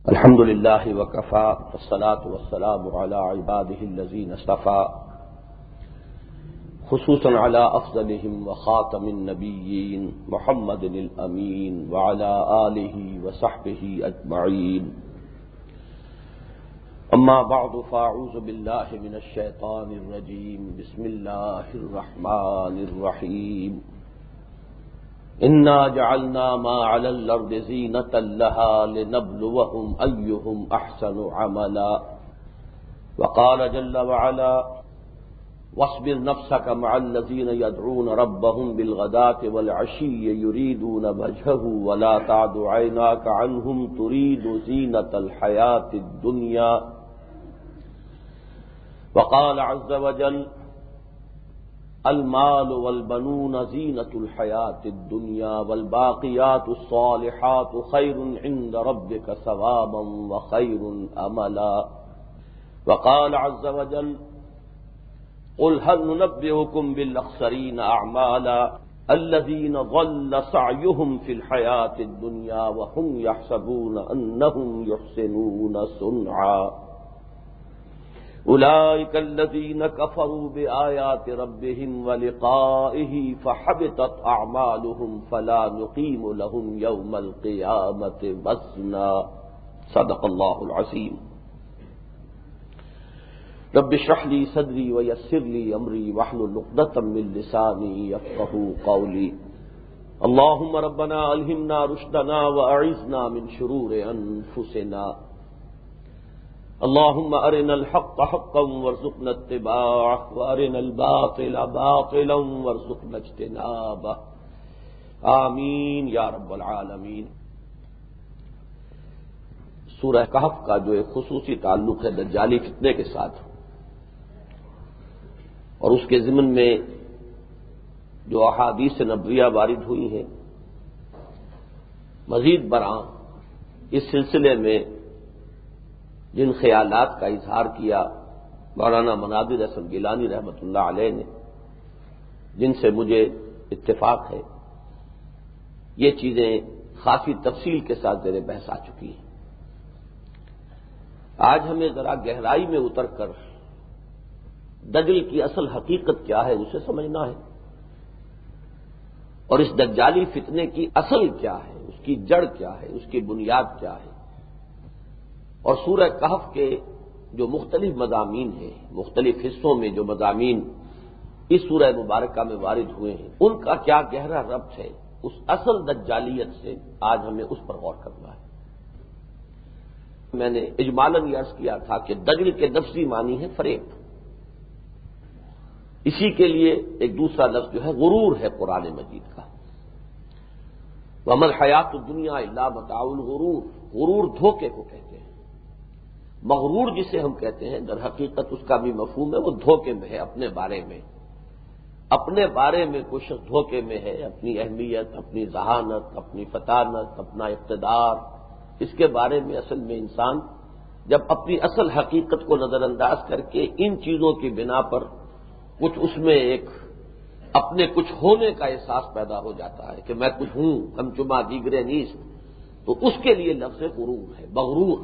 الحمد لله وكفى والصلاة والسلام على عباده الذين اصطفى خصوصا على أفضلهم وخاتم النبيين محمد الأمين وعلى آله وصحبه أجمعين. أما بعد فأعوذ بالله من الشيطان الرجيم. بسم الله الرحمن الرحيم. إنا جعلنا ما على الأرض زينة لها لنبلوهم أيهم أحسن عملا. وقال جل وعلا: واصبر نفسك مع الذين يدعون ربهم بالغداة والعشي يريدون وجهه ولا تعد عيناك عنهم تريد زينة الحياة الدنيا. وقال عز وجل: المال والبنون زينة الحياة الدنيا والباقيات الصالحات خير عند ربك ثوابا وخير أملا. وقال عز وجل: قل هل ننبئكم بالأخسرين أعمالا الذين ضل سعيهم في الحياة الدنيا وهم يحسبون أنهم يحسنون صنعا. أولئك الذين كفروا بآيات ربهم ولقائه فحبطت أعمالهم فلا نقيم لهم يوم القيامة وزنا. صدق الله العظيم. رب اشرح لي صدري ويسر لي أمري واحلل عقدة من لساني يفقهوا قولي. اللهم ربنا ألهمنا رشدنا وأعذنا من شرور أنفسنا. اللهم أرنا الحق حقا وارزقنا اتباعه وأرنا الباطل باطلا وارزقنا اجتنابه. آمین یا رب العالمین. سورہ کہف کا جو ایک خصوصی تعلق ہے دجالی فتنے کے ساتھ، اور اس کے ضمن میں جو احادیث نبویہ وارد ہوئی ہیں، مزید برآں اس سلسلے میں جن خیالات کا اظہار کیا مولانا مناظر احسن گیلانی رحمۃ اللہ علیہ نے، جن سے مجھے اتفاق ہے، یہ چیزیں خاصی تفصیل کے ساتھ زیر بحث آ چکی ہیں. آج ہمیں ذرا گہرائی میں اتر کر دجل کی اصل حقیقت کیا ہے اسے سمجھنا ہے، اور اس دجالی فتنے کی اصل کیا ہے، اس کی جڑ کیا ہے، اس کی بنیاد کیا ہے. اور سورہ کہف کے جو مختلف مضامین ہیں، مختلف حصوں میں جو مضامین اس سورہ مبارکہ میں وارد ہوئے ہیں، ان کا کیا گہرا ربط ہے اس اصل دجالیت سے، آج ہمیں اس پر غور کرنا ہے. میں نے اجمالاً یہ عرض کیا تھا کہ دجل کے لفظی معنی ہے فریب. اسی کے لیے ایک دوسرا لفظ جو ہے غرور ہے قرآن مجید کا. وَمَا الْحَيَاةُ الدُّنْيَا إِلَّا مَتَاعُ الْغُرُورِ. غرور دھوکے کو کہتے ہیں. مغرور جسے ہم کہتے ہیں، در حقیقت اس کا بھی مفہوم ہے وہ دھوکے میں ہے. اپنے بارے میں کوئی شخص دھوکے میں ہے، اپنی اہمیت، اپنی ذہانت، اپنی فطانت، اپنا اقتدار، اس کے بارے میں اصل میں انسان جب اپنی اصل حقیقت کو نظر انداز کر کے ان چیزوں کی بنا پر کچھ اس میں ایک اپنے کچھ ہونے کا احساس پیدا ہو جاتا ہے کہ میں کچھ ہوں، ہم چما دیگرے نیست، تو اس کے لیے لفظ غرور ہے، مغرور.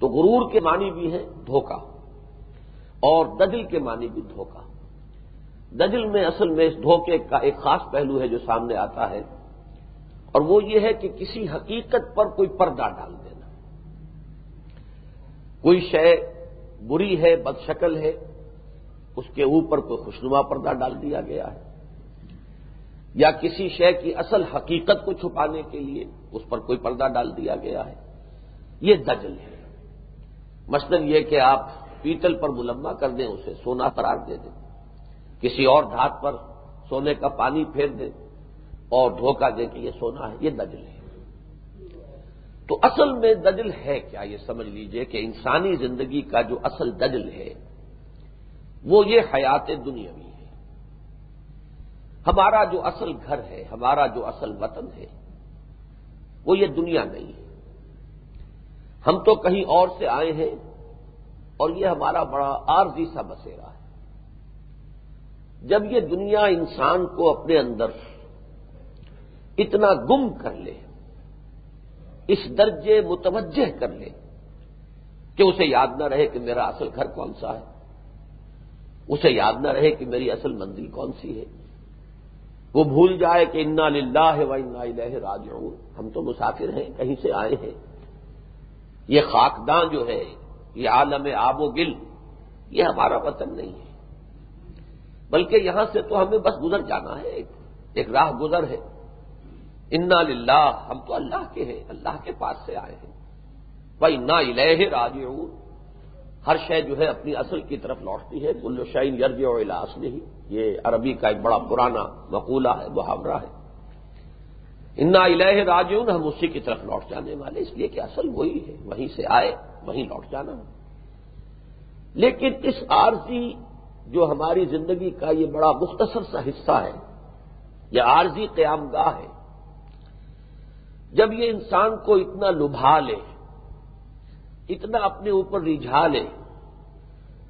تو غرور کے معنی بھی ہے دھوکہ، اور دجل کے معنی بھی دھوکہ. دجل میں اصل میں اس دھوکے کا ایک خاص پہلو ہے جو سامنے آتا ہے، اور وہ یہ ہے کہ کسی حقیقت پر کوئی پردہ ڈال دینا. کوئی شے بری ہے، بد شکل ہے، اس کے اوپر کوئی خوشنما پردہ ڈال دیا گیا ہے، یا کسی شے کی اصل حقیقت کو چھپانے کے لیے اس پر کوئی پردہ ڈال دیا گیا ہے. یہ دجل ہے. مثلاً یہ کہ آپ پیتل پر ملمہ کر دیں، اسے سونا قرار دے دیں، کسی اور دھات پر سونے کا پانی پھیر دیں اور دھوکہ دیں کہ یہ سونا ہے. یہ دجل ہے. تو اصل میں دجل ہے کیا، یہ سمجھ لیجئے کہ انسانی زندگی کا جو اصل دجل ہے وہ یہ حیات دنیاوی ہے. ہمارا جو اصل گھر ہے، ہمارا جو اصل وطن ہے، وہ یہ دنیا نہیں ہے. ہم تو کہیں اور سے آئے ہیں، اور یہ ہمارا بڑا عارضی سا بسیرا ہے. جب یہ دنیا انسان کو اپنے اندر اتنا گم کر لے اس درجے متوجہ کر لے کہ اسے یاد نہ رہے کہ میرا اصل گھر کون سا ہے، اسے یاد نہ رہے کہ میری اصل منزل کون سی ہے، وہ بھول جائے کہ انا للہ و انا الیہ راجعون، ہم تو مسافر ہیں، کہیں سے آئے ہیں، یہ خاکداں جو ہے، یہ عالم آب و گل، یہ ہمارا وطن نہیں ہے، بلکہ یہاں سے تو ہمیں بس گزر جانا ہے، ایک راہ گزر ہے۔ انا للہ، ہم تو اللہ کے ہیں، اللہ کے پاس سے آئے ہیں، وَإِنَّا إِلَيْهِ راجعون، ہر شے جو ہے اپنی اصل کی طرف لوٹتی ہے، كُلُّ شَيْءٍ يَرْجِعُ إِلَىٰ أَصْلِهِ، یہ عربی کا ایک بڑا پرانا مقولہ ہے، محاورہ ہے۔ انا الیہ راجعون، ہم اسی کی طرف لوٹ جانے والے، اس لیے کہ اصل وہی ہے، وہیں سے آئے وہیں لوٹ جانا ہے۔ لیکن اس عارضی جو ہماری زندگی کا یہ بڑا مختصر سا حصہ ہے، یہ عارضی قیام گاہ ہے، جب یہ انسان کو اتنا لبھا لے، اتنا اپنے اوپر رجھا لے،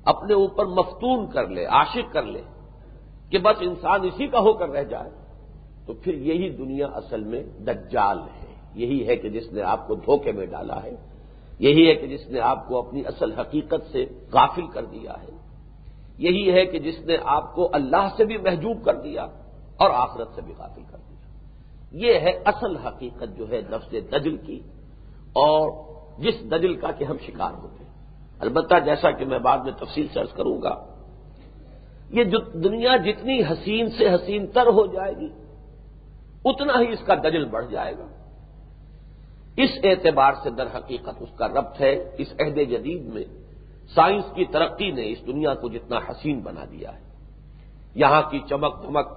اپنے اوپر مفتون کر لے، عاشق کر لے کہ بس انسان اسی کا ہو کر رہ جائے، تو پھر یہی دنیا اصل میں دجال ہے، یہی ہے کہ جس نے آپ کو دھوکے میں ڈالا ہے، یہی ہے کہ جس نے آپ کو اپنی اصل حقیقت سے غافل کر دیا ہے، یہی ہے کہ جس نے آپ کو اللہ سے بھی محجوب کر دیا اور آخرت سے بھی غافل کر دیا۔ یہ ہے اصل حقیقت جو ہے نفس دجل کی، اور جس دجل کا کہ ہم شکار ہوتے ہیں۔ البتہ جیسا کہ میں بعد میں تفصیل سے عرض کروں گا، یہ جو دنیا جتنی حسین سے حسین تر ہو جائے گی، اتنا ہی اس کا دجل بڑھ جائے گا۔ اس اعتبار سے در حقیقت اس کا ربط ہے اس عہد جدید میں سائنس کی ترقی نے اس دنیا کو جتنا حسین بنا دیا ہے، یہاں کی چمک دمک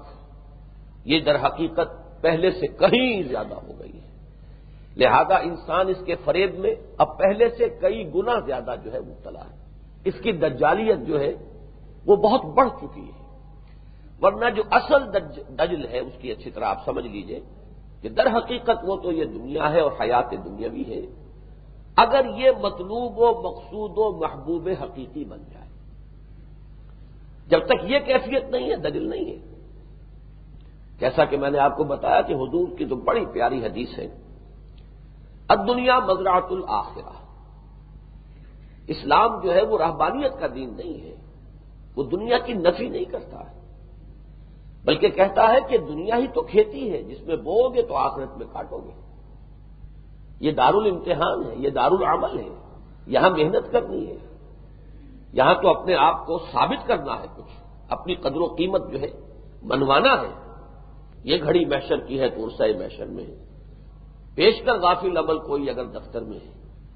یہ در حقیقت پہلے سے کہیں زیادہ ہو گئی ہے، لہذا انسان اس کے فریب میں اب پہلے سے کئی گنا زیادہ جو ہے مبتلا ہے، اس کی دجالیت جو ہے وہ بہت بڑھ چکی ہے۔ ورنہ جو اصل دجل ہے اس کی اچھی طرح آپ سمجھ لیجئے کہ در حقیقت وہ تو یہ دنیا ہے اور حیات دنیاوی ہے، اگر یہ مطلوب و مقصود و محبوب حقیقی بن جائے، جب تک یہ کیفیت نہیں ہے دجل نہیں ہے۔ جیسا کہ میں نے آپ کو بتایا کہ حضور کی تو بڑی پیاری حدیث ہے، الدنیا مزرعۃ الآخرہ، اسلام جو ہے وہ رہبانیت کا دین نہیں ہے، وہ دنیا کی نفی نہیں کرتا ہے، بلکہ کہتا ہے کہ دنیا ہی تو کھیتی ہے، جس میں بو گے تو آخرت میں کاٹو گے، یہ دارالامتحان ہے، یہ دارالعمل ہے، یہاں محنت کرنی ہے، یہاں تو اپنے آپ کو ثابت کرنا ہے، کچھ اپنی قدر و قیمت جو ہے منوانا ہے۔ یہ گھڑی محشر کی ہے تو عرصہ محشر میں ہے، پیش کر غافل عمل کوئی اگر دفتر میں ہے۔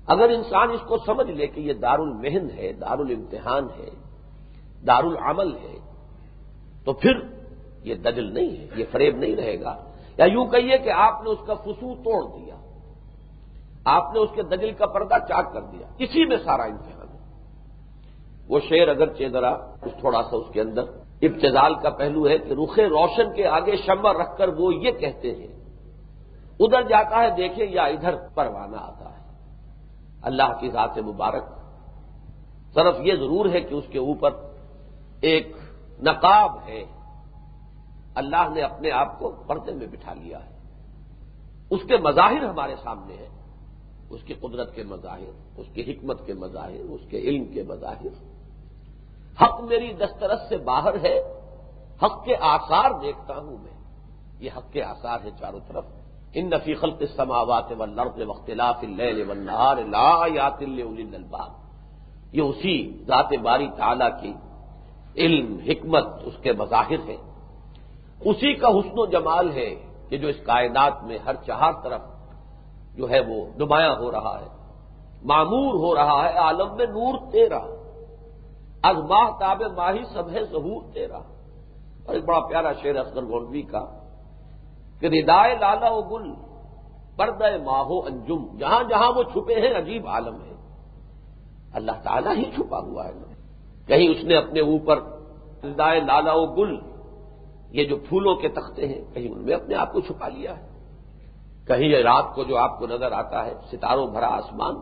اگر انسان اس کو سمجھ لے کہ یہ دارالمحن ہے، دارالامتحان ہے، دارالعمل ہے، تو پھر یہ دجل نہیں ہے، یہ فریب نہیں رہے گا، یا یوں کہیے کہ آپ نے اس کا فسو توڑ دیا، آپ نے اس کے دجل کا پردہ چاک کر دیا، اسی میں سارا امتحان ہے۔ وہ شعر اگرچہ ذرا کچھ تھوڑا سا اس کے اندر ابتذال کا پہلو ہے کہ رخ روشن کے آگے شمع رکھ کر وہ یہ کہتے ہیں، ادھر جاتا ہے دیکھیں یا ادھر پروانہ آتا ہے۔ اللہ کی ذات مبارک، صرف یہ ضرور ہے کہ اس کے اوپر ایک نقاب ہے، اللہ نے اپنے آپ کو پردے میں بٹھا لیا ہے، اس کے مظاہر ہمارے سامنے ہیں، اس کی قدرت کے مظاہر، اس کی حکمت کے مظاہر، اس کے علم کے مظاہر۔ حق میری دسترس سے باہر ہے، حق کے آثار دیکھتا ہوں میں، یہ حق کے آثار ہیں چاروں طرف۔ ان فی خلق السماوات والارض واختلاف اللیل والنہار لآیات لأولی الالباب، یہ اسی ذات باری تعالی کی علم، حکمت، اس کے مظاہر ہیں، اسی کا حسن و جمال ہے کہ جو اس کائنات میں ہر چہار طرف جو ہے وہ نمایاں ہو رہا ہے، معمور ہو رہا ہے۔ عالم میں نور تیرا، از ماہ تاب ماہی سب ہے ظہور تیرا۔ اور ایک بڑا پیارا شعر اصغر گونڈوی کا کہ ردائے لالا و گل پردہ ماہو انجم، جہاں جہاں وہ چھپے ہیں عجیب عالم ہے، اللہ تعالیٰ ہی چھپا ہوا ہے۔ کہیں اس نے اپنے اوپر ردائے لالا و گل، یہ جو پھولوں کے تختے ہیں، کہیں ان میں اپنے آپ کو چھپا لیا ہے، کہیں یہ رات کو جو آپ کو نظر آتا ہے ستاروں بھرا آسمان،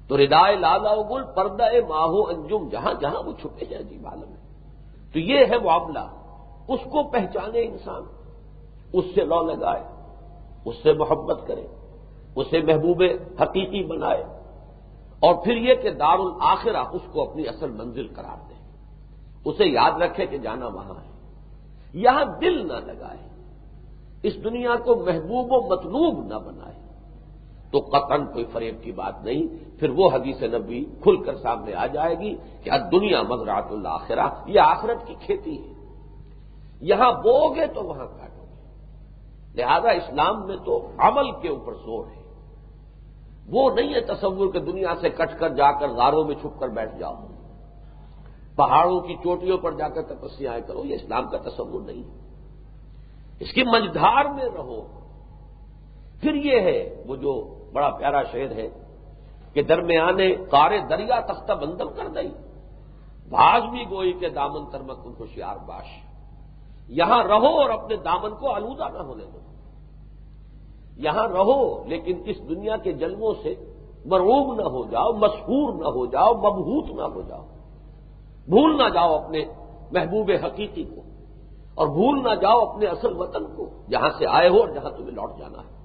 تو ردائے لالا و گل پردہ ماہو انجم، جہاں جہاں وہ چھپے ہیں عجیب عالم ہے۔ تو یہ ہے معاملہ، اس کو پہچانے انسان، اس سے لو لگائے، اس سے محبت کرے، اسے محبوب حقیقی بنائے، اور پھر یہ کہ دار الآخرہ اس کو اپنی اصل منزل قرار دے، اسے یاد رکھے کہ جانا وہاں ہے، یہاں دل نہ لگائے، اس دنیا کو محبوب و مطلوب نہ بنائے، تو قطعاً کوئی فریب کی بات نہیں، پھر وہ حدیث نبی کھل کر سامنے آ جائے گی کہ الدنیا مزرعۃ الآخرہ، یہ آخرت کی کھیتی ہے، یہاں بو گے تو وہاں کاٹو گے۔ لہذا اسلام میں تو عمل کے اوپر زور ہے، وہ نہیں ہے تصور کہ دنیا سے کٹ کر جا کر غاروں میں چھپ کر بیٹھ جاؤ، پہاڑوں کی چوٹیوں پر جا کر تپسیاں کرو، یہ اسلام کا تصور نہیں ہے، اس کی منجدھار میں رہو۔ پھر یہ ہے وہ جو بڑا پیارا شعر ہے کہ درمیانے قار دریا تختہ بندم کر دئی، بھاگ بھی گوئی کے دامن ترمک ان ہوشیار باش، یہاں رہو اور اپنے دامن کو آلودہ نہ ہونے دو، یہاں رہو لیکن اس دنیا کے جلووں سے مرعوب نہ ہو جاؤ، مسحور نہ ہو جاؤ، مبہوت نہ ہو جاؤ، بھول نہ جاؤ اپنے محبوب حقیقی کو، اور بھول نہ جاؤ اپنے اصل وطن کو جہاں سے آئے ہو اور جہاں تمہیں لوٹ جانا ہے،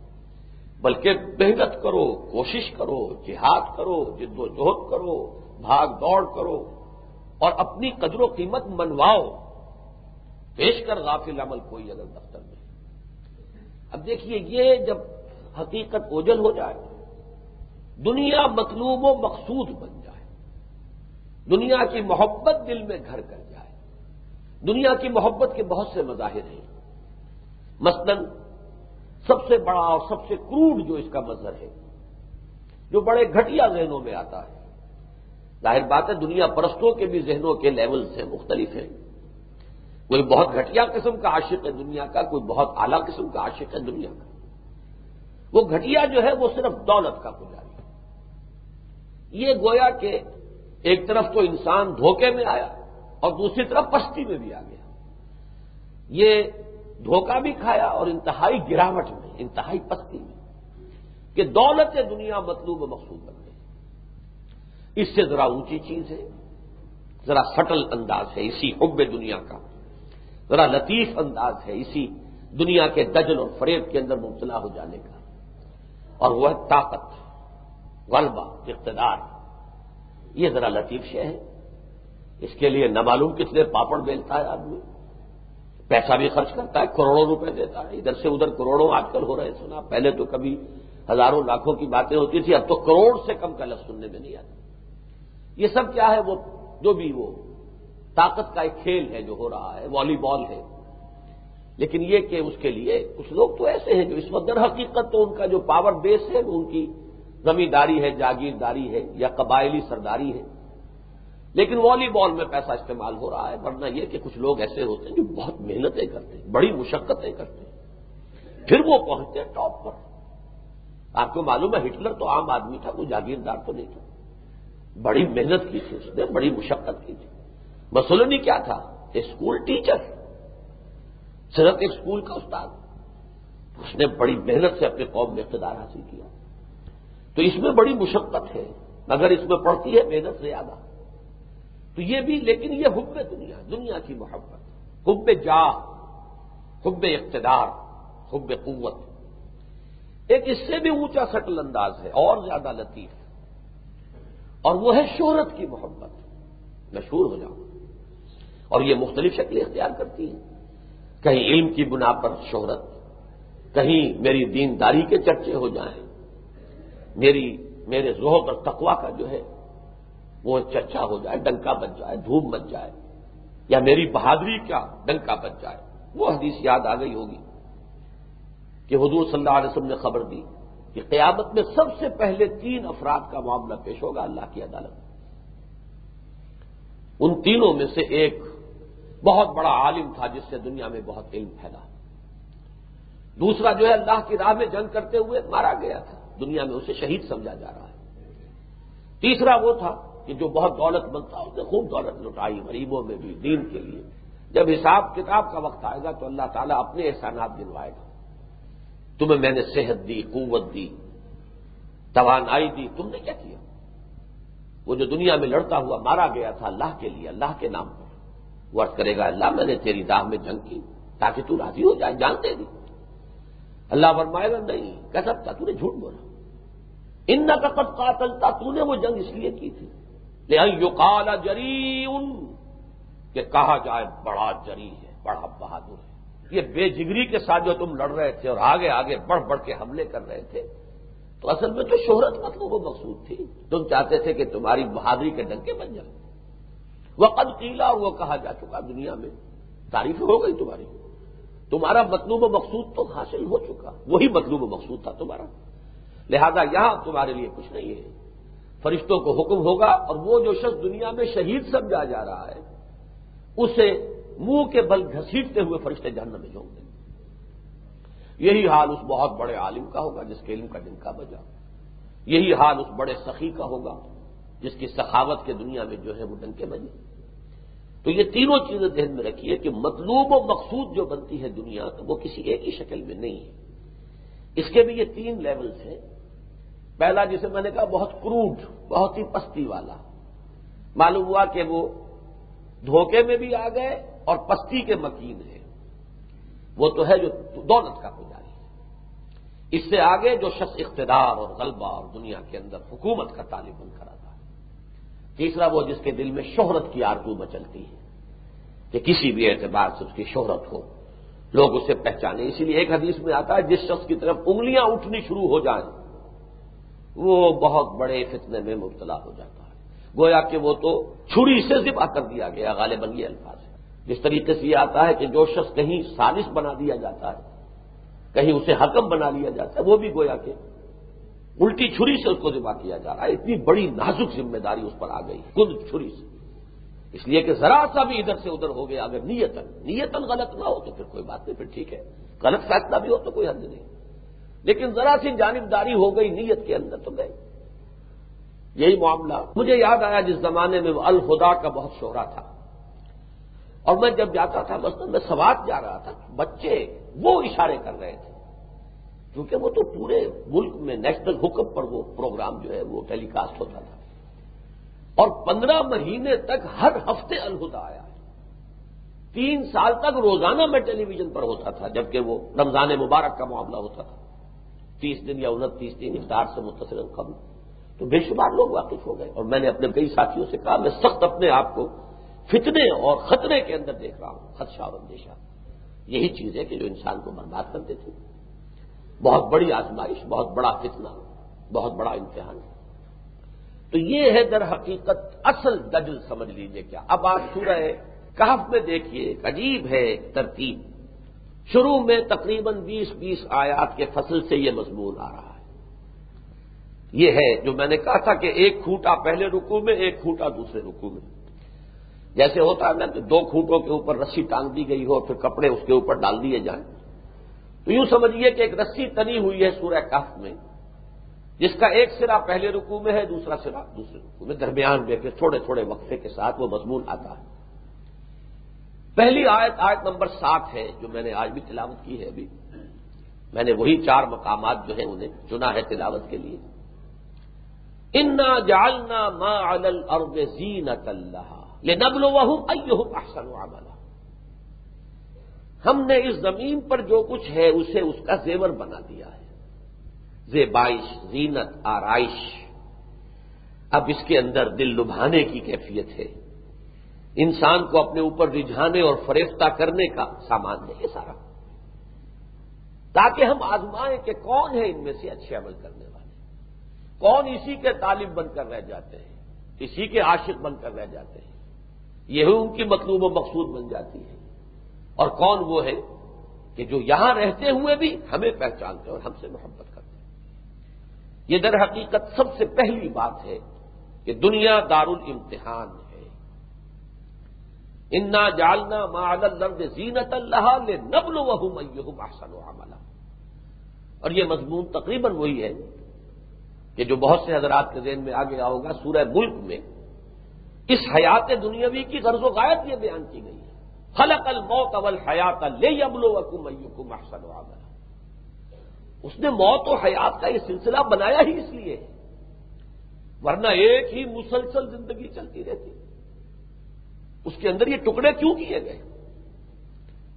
بلکہ محنت کرو، کوشش کرو، جہاد کرو، جد و جہد کرو، بھاگ دوڑ کرو، اور اپنی قدر و قیمت منواؤ، پیش کر غافل عمل کوئی اگر دفتر میں۔ اب دیکھیے یہ جب حقیقت اوجل ہو جائے، دنیا مطلوب و مقصود بن جائے، دنیا کی محبت دل میں گھر کر جائے، دنیا کی محبت کے بہت سے مظاہر ہیں، مثلاً سب سے بڑا اور سب سے کروڈ جو اس کا مظہر ہے، جو بڑے گھٹیا ذہنوں میں آتا ہے، ظاہر بات ہے دنیا پرستوں کے بھی ذہنوں کے لیولز ہیں، مختلف ہیں، کوئی بہت گھٹیا قسم کا عاشق ہے دنیا کا، کوئی بہت اعلیٰ قسم کا عاشق ہے دنیا کا، وہ گھٹیا جو ہے وہ صرف دولت کا پجاری ہے، یہ گویا کہ ایک طرف تو انسان دھوکے میں آیا اور دوسری طرف پستی میں بھی آ گیا، یہ دھوکہ بھی کھایا اور انتہائی گراوٹ میں، انتہائی پستی میں، کہ دولت دنیا مطلوب و مقصود بن گئی۔ اس سے ذرا اونچی چیز ہے، ذرا سٹل انداز ہے اسی حب دنیا کا، ذرا لطیف انداز ہے اسی دنیا کے دجل اور فریب کے اندر مبتلا ہو جانے کا، اور وہ ہے طاقت، غلبہ، اقتدار، یہ ذرا لطیف شے ہے، اس کے لیے نہ معلوم کتنے پاپڑ بیلتا ہے آدمی، پیسہ بھی خرچ کرتا ہے، کروڑوں روپے دیتا ہے، ادھر سے ادھر کروڑوں آج کل ہو رہے ہیں، سنا پہلے تو کبھی ہزاروں لاکھوں کی باتیں ہوتی تھی، اب تو کروڑ سے کم کا لفظ سننے میں نہیں آتا۔ یہ سب کیا ہے؟ وہ جو بھی وہ طاقت کا ایک کھیل ہے جو ہو رہا ہے، والی بال ہے، لیکن یہ کہ اس کے لیے کچھ لوگ تو ایسے ہیں جو اس وقت در حقیقت تو ان کا جو پاور بیس ہے وہ ان کی زمینداری ہے، جاگیرداری ہے یا قبائلی سرداری ہے، لیکن والی بال میں پیسہ استعمال ہو رہا ہے، ورنہ یہ کہ کچھ لوگ ایسے ہوتے ہیں جو بہت محنتیں کرتے ہیں، بڑی مشقتیں کرتے ہیں، پھر وہ پہنچتے ہیں ٹاپ پر۔ آپ کو معلوم ہے ہٹلر تو عام آدمی تھا، کوئی جاگیردار تو نہیں تھا، بڑی محنت کی تھی اس نے، بڑی مشقت کی تھی۔ مسولینی کیا تھا؟ اسکول ٹیچر، صرف ایک اسکول کا استاد، اس نے بڑی محنت سے اپنے قوم میں اقتدار حاصل کیا، تو اس میں بڑی مشقت ہے، مگر اس میں پڑتی ہے محنت زیادہ، تو یہ بھی، لیکن یہ حب دنیا، دنیا کی محبت، حب جاہ، حب اقتدار، حب قوت، ایک اس سے بھی اونچا سٹل انداز ہے اور زیادہ لطیف، اور وہ ہے شہرت کی محبت، مشہور ہو جاؤں، اور یہ مختلف شکلیں اختیار کرتی ہیں، کہیں علم کی بنا پر شہرت، کہیں میری دینداری کے چرچے ہو جائیں، میرے زہد اور تقویٰ کا جو ہے وہ چرچا ہو جائے، ڈنکا بج جائے، دھوم بج جائے، یا میری بہادری کا ڈنکا بج جائے۔ وہ حدیث یاد آ گئی ہوگی کہ حضور صلی اللہ علیہ وسلم نے خبر دی کہ قیامت میں سب سے پہلے 3 افراد کا معاملہ پیش ہوگا اللہ کی عدالت میں، ان تینوں میں سے ایک بہت بڑا عالم تھا جس سے دنیا میں بہت علم پھیلا، دوسرا جو ہے اللہ کی راہ میں جنگ کرتے ہوئے مارا گیا تھا، دنیا میں اسے شہید سمجھا جا رہا ہے، تیسرا وہ تھا کہ جو بہت دولت مند تھا، اس نے خوب دولت لٹائی غریبوں میں بھی دین کے لیے، جب حساب کتاب کا وقت آئے گا تو اللہ تعالیٰ اپنے احسانات گنوائے گا، تمہیں میں نے صحت دی، قوت دی، توانائی دی، تم نے کیا کیا؟ وہ جو دنیا میں لڑتا ہوا مارا گیا تھا اللہ کے لیے، اللہ کے نام پر، وہ عرض کرے گا اللہ میں نے تیری راہ میں جنگ کی تاکہ تو راضی ہو جائے، جان دے دی۔ اللہ فرمائے گا نہیں، کہہ سکتا تو نے جھوٹ بولا، انک قد قاتلتا، تو نے وہ جنگ اس لیے کی تھی لأن یقال جریء، کہ کہا جائے بڑا جری ہے، بڑا بہادر ہے۔ یہ بے جگری کے ساتھ جو تم لڑ رہے تھے اور آگے آگے بڑھ بڑھ کے حملے کر رہے تھے، تو اصل میں تو شہرت مطلوب و مقصود تھی، تم چاہتے تھے کہ تمہاری بہادری کے ڈنکے بن جائیں۔ وقد قیل، اور وہ کہا جا چکا دنیا میں، تعریف ہو گئی تمہاری، تمہارا مطلوب و مقصود تو حاصل ہو چکا، وہی مطلوب و مقصود تھا تمہارا، لہذا یہاں تمہارے لیے کچھ نہیں ہے۔ فرشتوں کو حکم ہوگا، اور وہ جو شخص دنیا میں شہید سمجھا جا رہا ہے اسے منہ کے بل گھسیٹتے ہوئے فرشتے جہنم میں جھونک دیں گے۔ یہی حال اس بہت بڑے عالم کا ہوگا جس کے علم کا ڈنکا بجا، یہی حال اس بڑے سخی کا ہوگا جس کی سخاوت کے دنیا میں جو ہے وہ ڈنکے بجے۔ تو یہ تینوں چیزیں ذہن میں رکھیے کہ مطلوب و مقصود جو بنتی ہے دنیا، تو وہ کسی ایک ہی شکل میں نہیں ہے، اس کے بھی یہ تین لیولز ہیں۔ پہلا جسے میں نے کہا بہت کروڈ، بہت ہی پستی والا، معلوم ہوا کہ وہ دھوکے میں بھی آ گئے اور پستی کے مکین ہے، وہ تو ہے جو دولت کا پجاری ہے۔ اس سے آگے جو شخص اقتدار اور غلبہ اور دنیا کے اندر حکومت کا طالب بن کر آتا ہے۔ تیسرا وہ جس کے دل میں شہرت کی آرزو مچلتی ہے کہ کسی بھی اعتبار سے اس کی شہرت ہو، لوگ اسے پہچانے۔ اسی لیے ایک حدیث میں آتا ہے جس شخص کی طرف انگلیاں اٹھنی شروع ہو جائیں وہ بہت بڑے فتنے میں مبتلا ہو جاتا ہے، گویا کہ وہ تو چھری سے ذبح کر دیا گیا، غالباً یہ الفاظ ہے۔ جس طریقے سے یہ آتا ہے کہ جو شخص کہیں ثالث بنا دیا جاتا ہے، کہیں اسے حکم بنا لیا جاتا ہے، وہ بھی گویا کہ الٹی چھری سے اس کو ذبح کیا جا رہا ہے۔ اتنی بڑی نازک ذمہ داری اس پر آ گئی خود چھری سے، اس لیے کہ ذرا سا بھی ادھر سے ادھر ہو گیا، اگر نیتاً غلط نہ ہو تو پھر کوئی بات نہیں، پھر ٹھیک ہے، غلط فیصلہ بھی ہو تو کوئی حد نہیں، لیکن ذرا سی جانبداری ہو گئی نیت کے اندر تو گئے۔ یہی معاملہ مجھے یاد آیا جس زمانے میں وہ الہدا کا بہت شہرا تھا، اور میں جب جاتا تھا مثلا میں سوات جا رہا تھا، بچے وہ اشارے کر رہے تھے، کیونکہ وہ تو پورے ملک میں نیشنل حکم پر وہ پروگرام جو ہے وہ ٹیلی کاسٹ ہوتا تھا، اور 15 مہینے تک ہر ہفتے الہدا آیا، 3 سال تک روزانہ میں ٹیلی ویژن پر ہوتا تھا، جبکہ وہ رمضان مبارک کا معاملہ ہوتا تھا، 30 دن یا 29 دن افطار سے متصل قبل، تو بے شمار لوگ واقف ہو گئے۔ اور میں نے اپنے کئی ساتھیوں سے کہا میں سخت اپنے آپ کو فتنے اور خطرے کے اندر دیکھ رہا ہوں، خدشہ اور اندیشہ، یہی چیز ہے کہ جو انسان کو برباد کر دیتی، بہت بڑی آزمائش، بہت بڑا فتنہ، بہت بڑا امتحان۔ تو یہ ہے در حقیقت اصل دجل، سمجھ لیجئے کیا۔ اب آپ سورہ کہف میں دیکھیے، ایک عجیب ہے ترتیب، شروع میں تقریباً 20 آیات کے فصل سے یہ مضمون آ رہا ہے۔ یہ ہے جو میں نے کہا تھا کہ ایک کھوٹا پہلے رکوع میں، ایک کھوٹا دوسرے رکوع میں، جیسے ہوتا ہے نا کہ 2 کھوٹوں کے اوپر رسی ٹانگ دی گئی ہو، پھر کپڑے اس کے اوپر ڈال دیے جائیں، تو یوں سمجھیے کہ ایک رسی تنی ہوئی ہے سورہ کہف میں، جس کا ایک سرا پہلے رکوع میں ہے، دوسرا سرا دوسرے رکوع میں، درمیان میں پھر تھوڑے تھوڑے وقفے کے ساتھ وہ مضمون آتا ہے۔ پہلی آیت نمبر 7 ہے، جو میں نے آج بھی تلاوت کی ہے، ابھی میں نے وہی 4 مقامات جو ہیں انہیں چنا ہے تلاوت کے لیے۔ انا جعلنا ما علی الارض زینۃ لہا لنبلوہم ایہم احسن عملا، ہم نے اس زمین پر جو کچھ ہے اسے اس کا زیور بنا دیا ہے، زیبائش، زینت، آرائش۔ اب اس کے اندر دل لبھانے کی کیفیت ہے، انسان کو اپنے اوپر رجھانے اور فریفتہ کرنے کا سامان ہے یہ سارا، تاکہ ہم آزمائیں کہ کون ہے ان میں سے اچھے عمل کرنے والے، کون اسی کے طالب بن کر رہ جاتے ہیں، اسی کے عاشق بن کر رہ جاتے ہیں، یہی ان کی مطلوب و مقصود بن جاتی ہے، اور کون وہ ہے کہ جو یہاں رہتے ہوئے بھی ہمیں پہچانتے اور ہم سے محبت کرتے ہیں۔ یہ در حقیقت سب سے پہلی بات ہے کہ دنیا دار الامتحان ہے۔ انا جعلنا ما علی الارض زینۃ لہا لنبلوہم ایہم احسن عملا، اور یہ مضمون تقریباً وہی ہے کہ جو بہت سے حضرات کے ذہن میں آ گیا ہوگا، سورہ ملک میں اس حیات دنیاوی کی غرض و غایت یہ بیان کی گئی ہے، خلق الموت والحیات لیبلوکم ایکم احسن عملا۔ اس نے موت و حیات کا یہ سلسلہ بنایا ہی اس لیے ہے، ورنہ ایک ہی مسلسل زندگی چلتی رہتی، اس کے اندر یہ ٹکڑے کیوں کیے گئے؟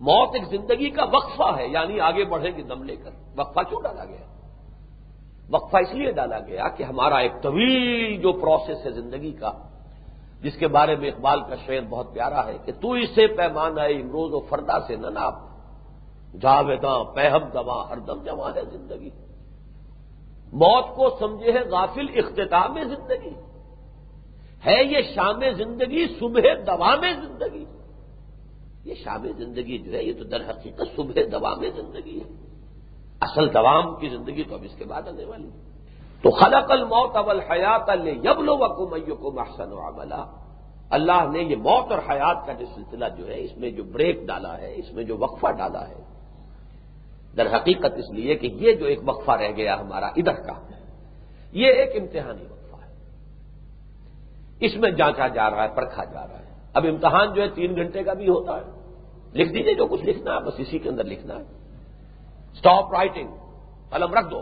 موت ایک زندگی کا وقفہ ہے، یعنی آگے بڑھیں گے دم لے کر، وقفہ کیوں ڈالا گیا؟ وقفہ اس لیے ڈالا گیا کہ ہمارا ایک طویل جو پروسیس ہے زندگی کا، جس کے بارے میں اقبال کا شعر بہت پیارا ہے کہ تو اسے پیمانہ امروز و فردا سے نہ ناپ، جاویداں پہم دواں ہر دم جواں ہے زندگی، موت کو سمجھے ہے غافل اختتام زندگی، ہے یہ شام زندگی صبح دوام زندگی۔ یہ شام زندگی جو ہے یہ تو در حقیقت صبح دوام زندگی ہے، اصل دوام کی زندگی تو اب اس کے بعد آنے والی ہے۔ تو خلق الموت والحیات لیبلوکم ایکم احسن عملا، اللہ نے یہ موت اور حیات کا جو سلسلہ جو ہے اس میں جو بریک ڈالا ہے، اس میں جو وقفہ ڈالا ہے، در حقیقت اس لیے کہ یہ جو ایک وقفہ رہ گیا ہمارا ادھر کا، یہ ایک امتحانی وقفہ ہے، اس میں جانچا جا رہا ہے، پرکھا جا رہا ہے۔ اب امتحان جو ہے 3 گھنٹے کا بھی ہوتا ہے، لکھ دیجئے جو کچھ لکھنا ہے بس اسی کے اندر لکھنا ہے، اسٹاپ رائٹنگ، قلم رکھ دو۔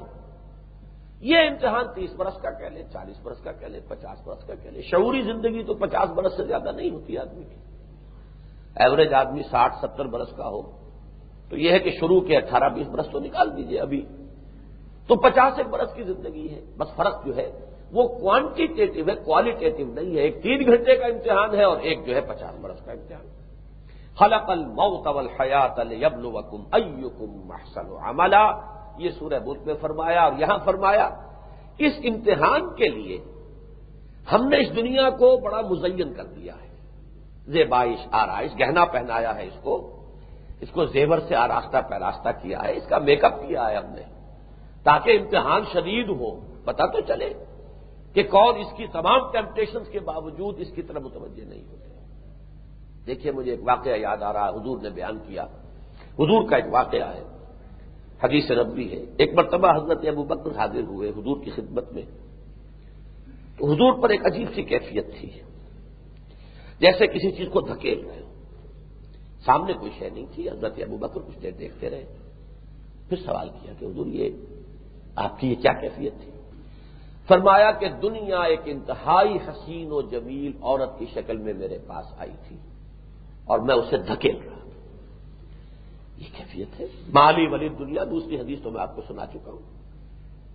یہ امتحان 30 برس کا کہہ لیں، 40 برس کا کہہ لیں، 50 برس کا کہہ لیں، شعوری زندگی تو 50 برس سے زیادہ نہیں ہوتی آدمی کی، ایوریج آدمی 60-70 برس کا ہو تو یہ ہے کہ شروع کے 18-20 برس تو نکال دیجئے ابھی، تو 50 برس کی زندگی ہے، بس فرق جو ہے وہ کوانٹیٹیو ہے، کوالٹیٹیو نہیں ہے، ایک 3 گھنٹے کا امتحان ہے اور ایک جو ہے 50 برس کا امتحان۔ خلق الموت والحیات لیبلوکم ایکم احسن عملا، یہ سورہ ملک میں فرمایا، اور یہاں فرمایا اس امتحان کے لیے ہم نے اس دنیا کو بڑا مزین کر دیا ہے، زیبائش آرائش گہنا پہنایا ہے، اس کو زیور سے آراستہ پیراستہ کیا ہے، اس کا میک اپ کیا ہے ہم نے، تاکہ امتحان شدید ہو، پتہ تو چلے کہ کون اس کی تمام ٹیمپٹیشنز کے باوجود اس کی طرف متوجہ نہیں ہوتے۔ دیکھیے مجھے ایک واقعہ یاد آ رہا ہے، حضور نے بیان کیا، حضور کا ایک واقعہ ہے، حدیث نبوی ہے۔ ایک مرتبہ حضرت ابوبکر حاضر ہوئے حضور کی خدمت میں، تو حضور پر ایک عجیب سی کیفیت تھی، جیسے کسی چیز کو دھکیل رہے ہو، سامنے کوئی شے نہیں تھی، حضرت ابوبکر کچھ دیر دیکھتے رہے، پھر سوال کیا کہ حضور یہ آپ کی یہ کیا کیفیت تھی؟ فرمایا کہ دنیا ایک انتہائی حسین و جمیل عورت کی شکل میں میرے پاس آئی تھی اور میں اسے دھکیل رہا تھا، یہ کیفیت ہے۔ مالی ولی دنیا، دوسری حدیث تو میں آپ کو سنا چکا ہوں،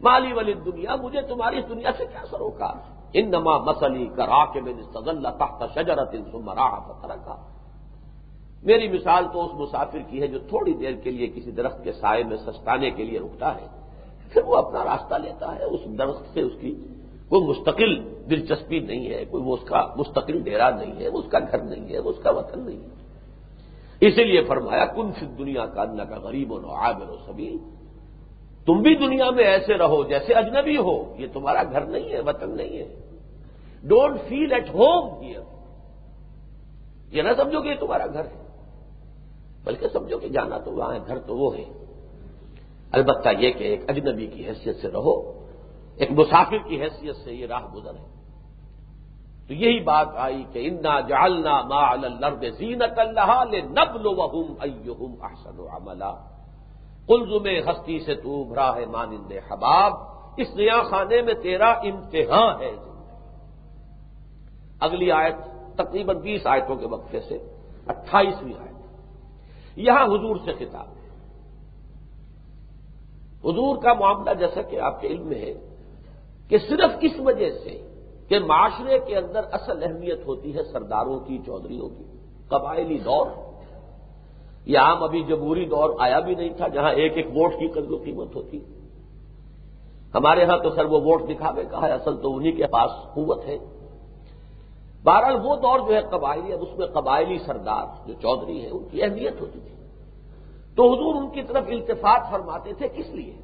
مالی ولی دنیا، مجھے تمہاری اس دنیا سے کیا سروکار، انما مثلی کراکب استظل تحت شجرۃ ثم راح فترکھا، میری مثال تو اس مسافر کی ہے جو تھوڑی دیر کے لیے کسی درخت کے سائے میں سستانے کے لیے رکتا ہے، پھر وہ اپنا راستہ لیتا ہے، اس درخت سے اس کی کوئی مستقل دلچسپی نہیں ہے، کوئی وہ اس کا مستقل ڈیرا نہیں ہے، وہ اس کا گھر نہیں ہے، وہ اس کا وطن نہیں ہے۔ اسی لیے فرمایا کن فی الدنیا کانک غریب و عابر سبیل، تم بھی دنیا میں ایسے رہو جیسے اجنبی ہو، یہ تمہارا گھر نہیں ہے، وطن نہیں ہے، don't feel at home here, یہ نہ سمجھو کہ یہ تمہارا گھر ہے، بلکہ سمجھو کہ جانا تو وہاں ہے، گھر تو وہ ہے، البتہ یہ کہ ایک اجنبی کی حیثیت سے رہو، ایک مسافر کی حیثیت سے یہ راہ گزر ہے۔ تو یہی بات آئی کہ انا جعلنا ما علی الارض زینۃ لہا لنبلوہم ایہم احسن عملا، قلزم ہستی سے تو ابھرا ہے مانند حباب، اس نیا خانے میں تیرا امتحان ہے زندگی۔ اگلی آیت تقریباً 20 آیتوں کے وقفے سے 28ویں آیت، یہاں حضور سے خطاب ہے۔ حضور کا معاملہ جیسا کہ آپ کے علم میں ہے کہ صرف اس وجہ سے کہ معاشرے کے اندر اصل اہمیت ہوتی ہے سرداروں کی، چودھریوں کی، قبائلی دور، یہ عام ابھی جمہوری دور آیا بھی نہیں تھا جہاں ایک ایک ووٹ کی قدر و قیمت ہوتی۔ ہمارے ہاں تو خیر وہ ووٹ دکھاوے کا ہے، اصل تو انہی کے پاس قوت ہے۔ بہرحال وہ دور جو ہے قبائلی، اب اس میں قبائلی سردار جو چودھری ہیں ان کی اہمیت ہوتی تھی، تو حضور ان کی طرف التفات فرماتے تھے، کس لیے؟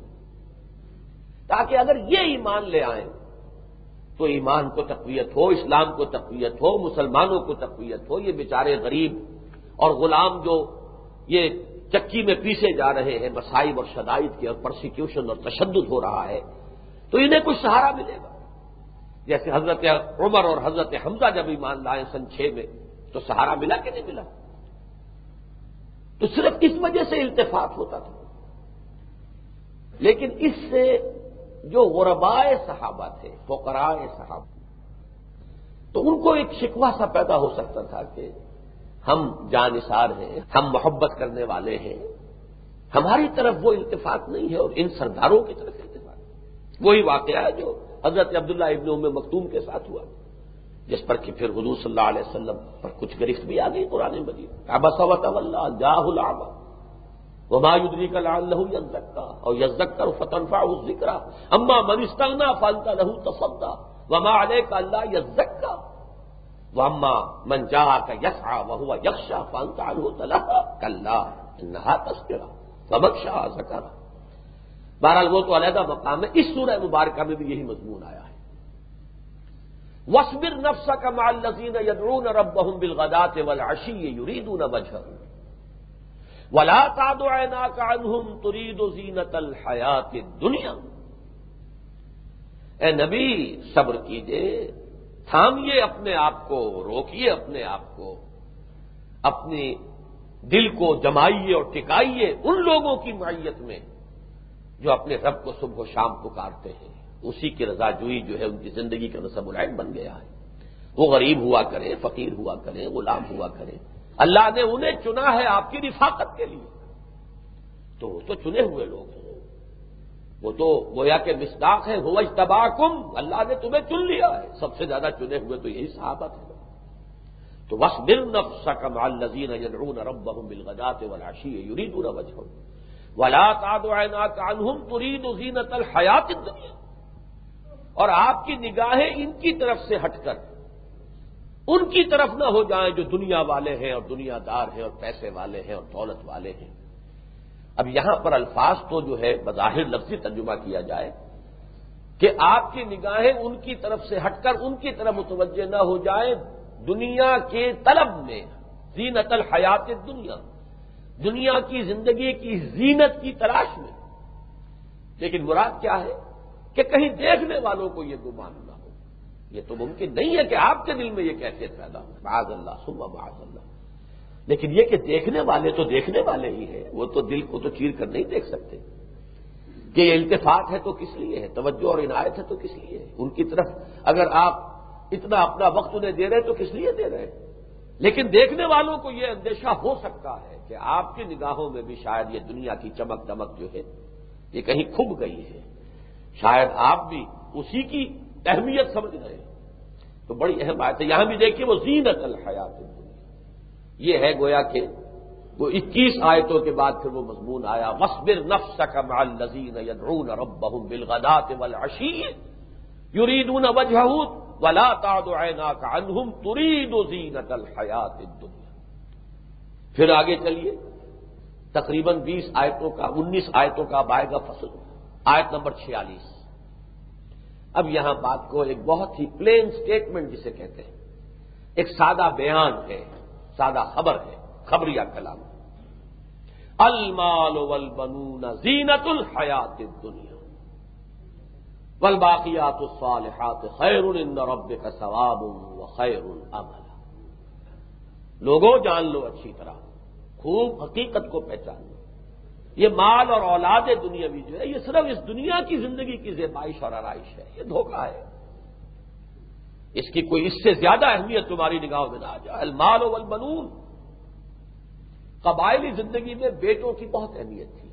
تاکہ اگر یہ ایمان لے آئیں تو ایمان کو تقویت ہو، اسلام کو تقویت ہو، مسلمانوں کو تقویت ہو، یہ بیچارے غریب اور غلام جو یہ چکی میں پیسے جا رہے ہیں مصائب اور شدائد کے، اور پرسیکیوشن اور تشدد ہو رہا ہے، تو انہیں کچھ سہارا ملے گا۔ جیسے حضرت عمر اور حضرت حمزہ جب ایمان لائے سن 6 میں تو سہارا ملا کہ نہیں ملا؟ تو صرف اس وجہ سے التفات ہوتا تھا۔ لیکن اس سے جو غربائے صحابہ تھے، فقراء صحابہ، تو ان کو ایک شکوہ سا پیدا ہو سکتا تھا کہ ہم جانثار ہیں، ہم محبت کرنے والے ہیں، ہماری طرف وہ التفات نہیں ہے اور ان سرداروں کی طرف التفات ہے۔ وہی واقعہ ہے جو حضرت عبداللہ ابن ام مکتوم کے ساتھ ہوا، جس پر کہ پھر حضور صلی اللہ علیہ وسلم پر کچھ گرفت بھی آ گئی قرآن مجید، عبس وتولی جاءہ الاعمی وما يدريك لعله يزكى او يذكر فتنفعه الذكرى اما من استغنى فانت له تصدى وما عليك الا يزكى واما من جاءك يسعى وهو يخشى فانت عنه تلهى كلا انها تذكرة فمن شاء ذكر۔ بہرحال وہ تو علیحدہ مقام ہے، اس سورہ مبارکہ میں بھی یہی مضمون آیا ہے۔ واصبر نفسك مع الذين يدعون ربهم بالغداة والعشي يريدون وجهه ولا تعد عيناك عنهم تريد زينة الحياة الدنيا۔ اے نبی صبر کیجئے، تھامیے اپنے آپ کو، روکیے اپنے آپ کو، اپنے دل کو جمائیے اور ٹکائیے ان لوگوں کی معیت میں جو اپنے رب کو صبح و شام پکارتے ہیں، اسی کی رضا جوئی جو ہے ان کی زندگی کا نصب العین بن گیا ہے۔ وہ غریب ہوا کریں، فقیر ہوا کریں، غلام ہوا کریں، اللہ نے انہیں چنا ہے آپ کی رفاقت کے لیے، تو وہ تو چنے ہوئے لوگ ہیں، وہ تو گویا کہ مصداق ہے، هو اجتباکم، اللہ نے تمہیں چن لیا ہے، سب سے زیادہ چنے ہوئے تو یہی صحابہ تھے۔ تو واصبر نفسك مع الذين يدعون ربهم بالغداة والعشي يريدون وجهه ولا تعد عيناك عنهم تريد زينة الحياة الدنيا، اور آپ کی نگاہیں ان کی طرف سے ہٹ کر ان کی طرف نہ ہو جائیں جو دنیا والے ہیں اور دنیا دار ہیں اور پیسے والے ہیں اور دولت والے ہیں۔ اب یہاں پر الفاظ تو جو ہے بظاہر لفظی ترجمہ کیا جائے کہ آپ کی نگاہیں ان کی طرف سے ہٹ کر ان کی طرف متوجہ نہ ہو جائیں دنیا کے طلب میں، زینت الحیات الدنیا، دنیا کی زندگی کی زینت کی تلاش میں۔ لیکن مراد کیا ہے کہ کہیں دیکھنے والوں کو یہ گمان نہ ہو، یہ تو ممکن نہیں ہے کہ آپ کے دل میں یہ کیفیت پیدا ہو، معاذ اللہ ثم معاذ اللہ، لیکن یہ کہ دیکھنے والے تو دیکھنے والے ہی ہیں، وہ تو دل کو تو چیر کر نہیں دیکھ سکتے کہ یہ التفات ہے تو کس لیے ہے، توجہ اور عنایت ہے تو کس لیے ہے، ان کی طرف اگر آپ اتنا اپنا وقت انہیں دے رہے تو کس لیے دے رہے ہیں۔ لیکن دیکھنے والوں کو یہ اندیشہ ہو سکتا ہے کہ آپ کی نگاہوں میں بھی شاید یہ دنیا کی چمک دمک جو ہے یہ کہیں کھب گئی ہے، شاید آپ بھی اسی کی اہمیت سمجھ رہے ہیں۔ تو بڑی اہم بات ہے، یہاں بھی دیکھیے وہ زینت الحیات الدنیا، یہ ہے گویا کہ وہ 21 آیتوں کے بعد پھر وہ مضمون آیا واصبر نفسك مع الذين يدعون ربهم بالغداة والعشي يريدون وجهه ولا تعد عيناك عنهم تريد زينة الحياة الدنيا۔ پھر آگے چلیے، تقریباً 20 آیتوں کا 19 آیتوں کا آئے گا فصل، آیت نمبر 46۔ اب یہاں بات کو ایک بہت ہی پلین سٹیٹمنٹ جسے کہتے ہیں، ایک سادہ بیان ہے، سادہ خبر ہے، خبریہ کلام۔ المال والبنون زینت الحیات الدنیا والباقیات الصالحات خیر عند ربک ثواب وخیر املا۔ لوگوں جان لو اچھی طرح، خوب حقیقت کو پہچان لو، یہ مال اور اولاد دنیاوی جو ہے یہ صرف اس دنیا کی زندگی کی زیبائش اور آرائش ہے، یہ دھوکہ ہے، اس کی کوئی اس سے زیادہ اہمیت تمہاری نگاہوں میں نہ آ جائے۔ المال والبنون، قبائلی زندگی میں بیٹوں کی بہت اہمیت تھی،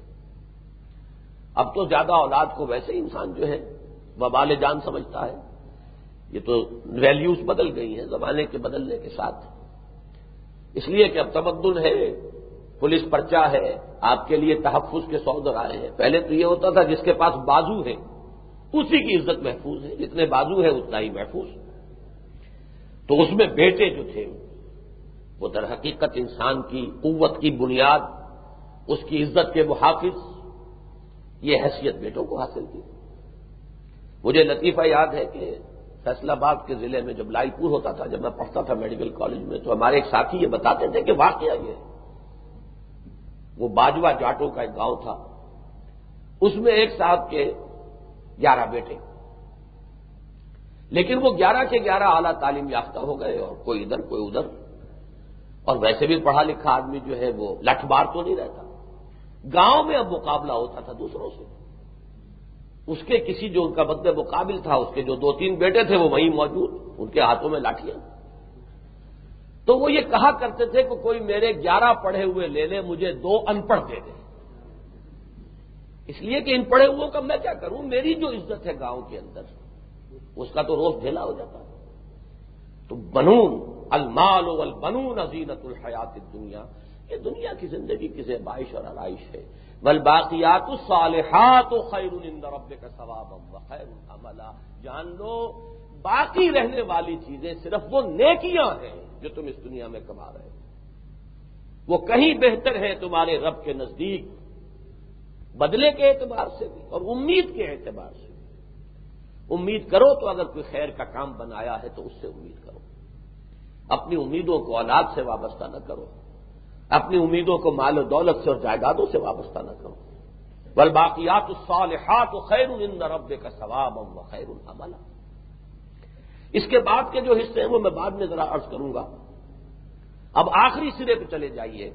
اب تو زیادہ اولاد کو ویسے انسان جو ہے وبال جان سمجھتا ہے، یہ تو ویلیوز بدل گئی ہیں زمانے کے بدلنے کے ساتھ، اس لیے کہ اب تمدن ہے، پولیس پرچہ ہے، آپ کے لیے تحفظ کے 100 ذرائع ہیں۔ پہلے تو یہ ہوتا تھا جس کے پاس بازو ہے اسی کی عزت محفوظ ہے، جتنے بازو ہے اتنا ہی محفوظ۔ تو اس میں بیٹے جو تھے وہ در حقیقت انسان کی قوت کی بنیاد، اس کی عزت کے محافظ، یہ حیثیت بیٹوں کو حاصل کی۔ مجھے لطیفہ یاد ہے کہ فیصل آباد کے ضلع میں جب لائی پور ہوتا تھا، جب میں پڑھتا تھا میڈیکل کالج میں، تو ہمارے ایک ساتھی یہ بتاتے تھے کہ واقعہ یہ ہے، وہ باجوہ جاٹوں کا ایک گاؤں تھا، اس میں ایک صاحب کے 11 بیٹے، لیکن وہ 11 کے 11 اعلیٰ تعلیم یافتہ ہو گئے، اور کوئی ادھر کوئی ادھر، اور ویسے بھی پڑھا لکھا آدمی جو ہے وہ لٹھ بار تو نہیں رہتا۔ گاؤں میں اب مقابلہ ہوتا تھا دوسروں سے، اس کے کسی جو ان کا مد مقابل تھا، اس کے جو 2-3 بیٹے تھے وہ وہیں موجود، ان کے ہاتھوں میں لاٹھیاں، تو وہ یہ کہا کرتے تھے کہ کوئی میرے 11 پڑھے ہوئے لے لے، مجھے 2 ان پڑھ دے دے۔ اس لیے کہ ان پڑھے ہوئوں کا میں کیا کروں، میری جو عزت ہے گاؤں کے اندر اس کا تو روز ڈھیلا ہو جاتا ہے۔ تو بنون المال والبنون زینت الحیات الدنیا، یہ دنیا کی زندگی کی زیبائش اور آرائش ہے۔ والباقیات الصالحات خیر عند ربک ثوابا وخیر عملا، جان لو باقی رہنے والی چیزیں صرف وہ نیکیاں ہیں جو تم اس دنیا میں کما رہے ہو، وہ کہیں بہتر ہے تمہارے رب کے نزدیک، بدلے کے اعتبار سے بھی اور امید کے اعتبار سے بھی۔ امید کرو تو اگر کوئی خیر کا کام بنایا ہے تو اس سے امید کرو، اپنی امیدوں کو اولاد سے وابستہ نہ کرو، اپنی امیدوں کو مال و دولت سے اور جائیدادوں سے وابستہ نہ کرو۔ والباقیات الصالحات خیر عند ربک ثوابا وخیر عملا۔ اس کے بعد کے جو حصے ہیں وہ میں بعد میں ذرا عرض کروں گا۔ اب آخری سرے پہ چلے جائیے،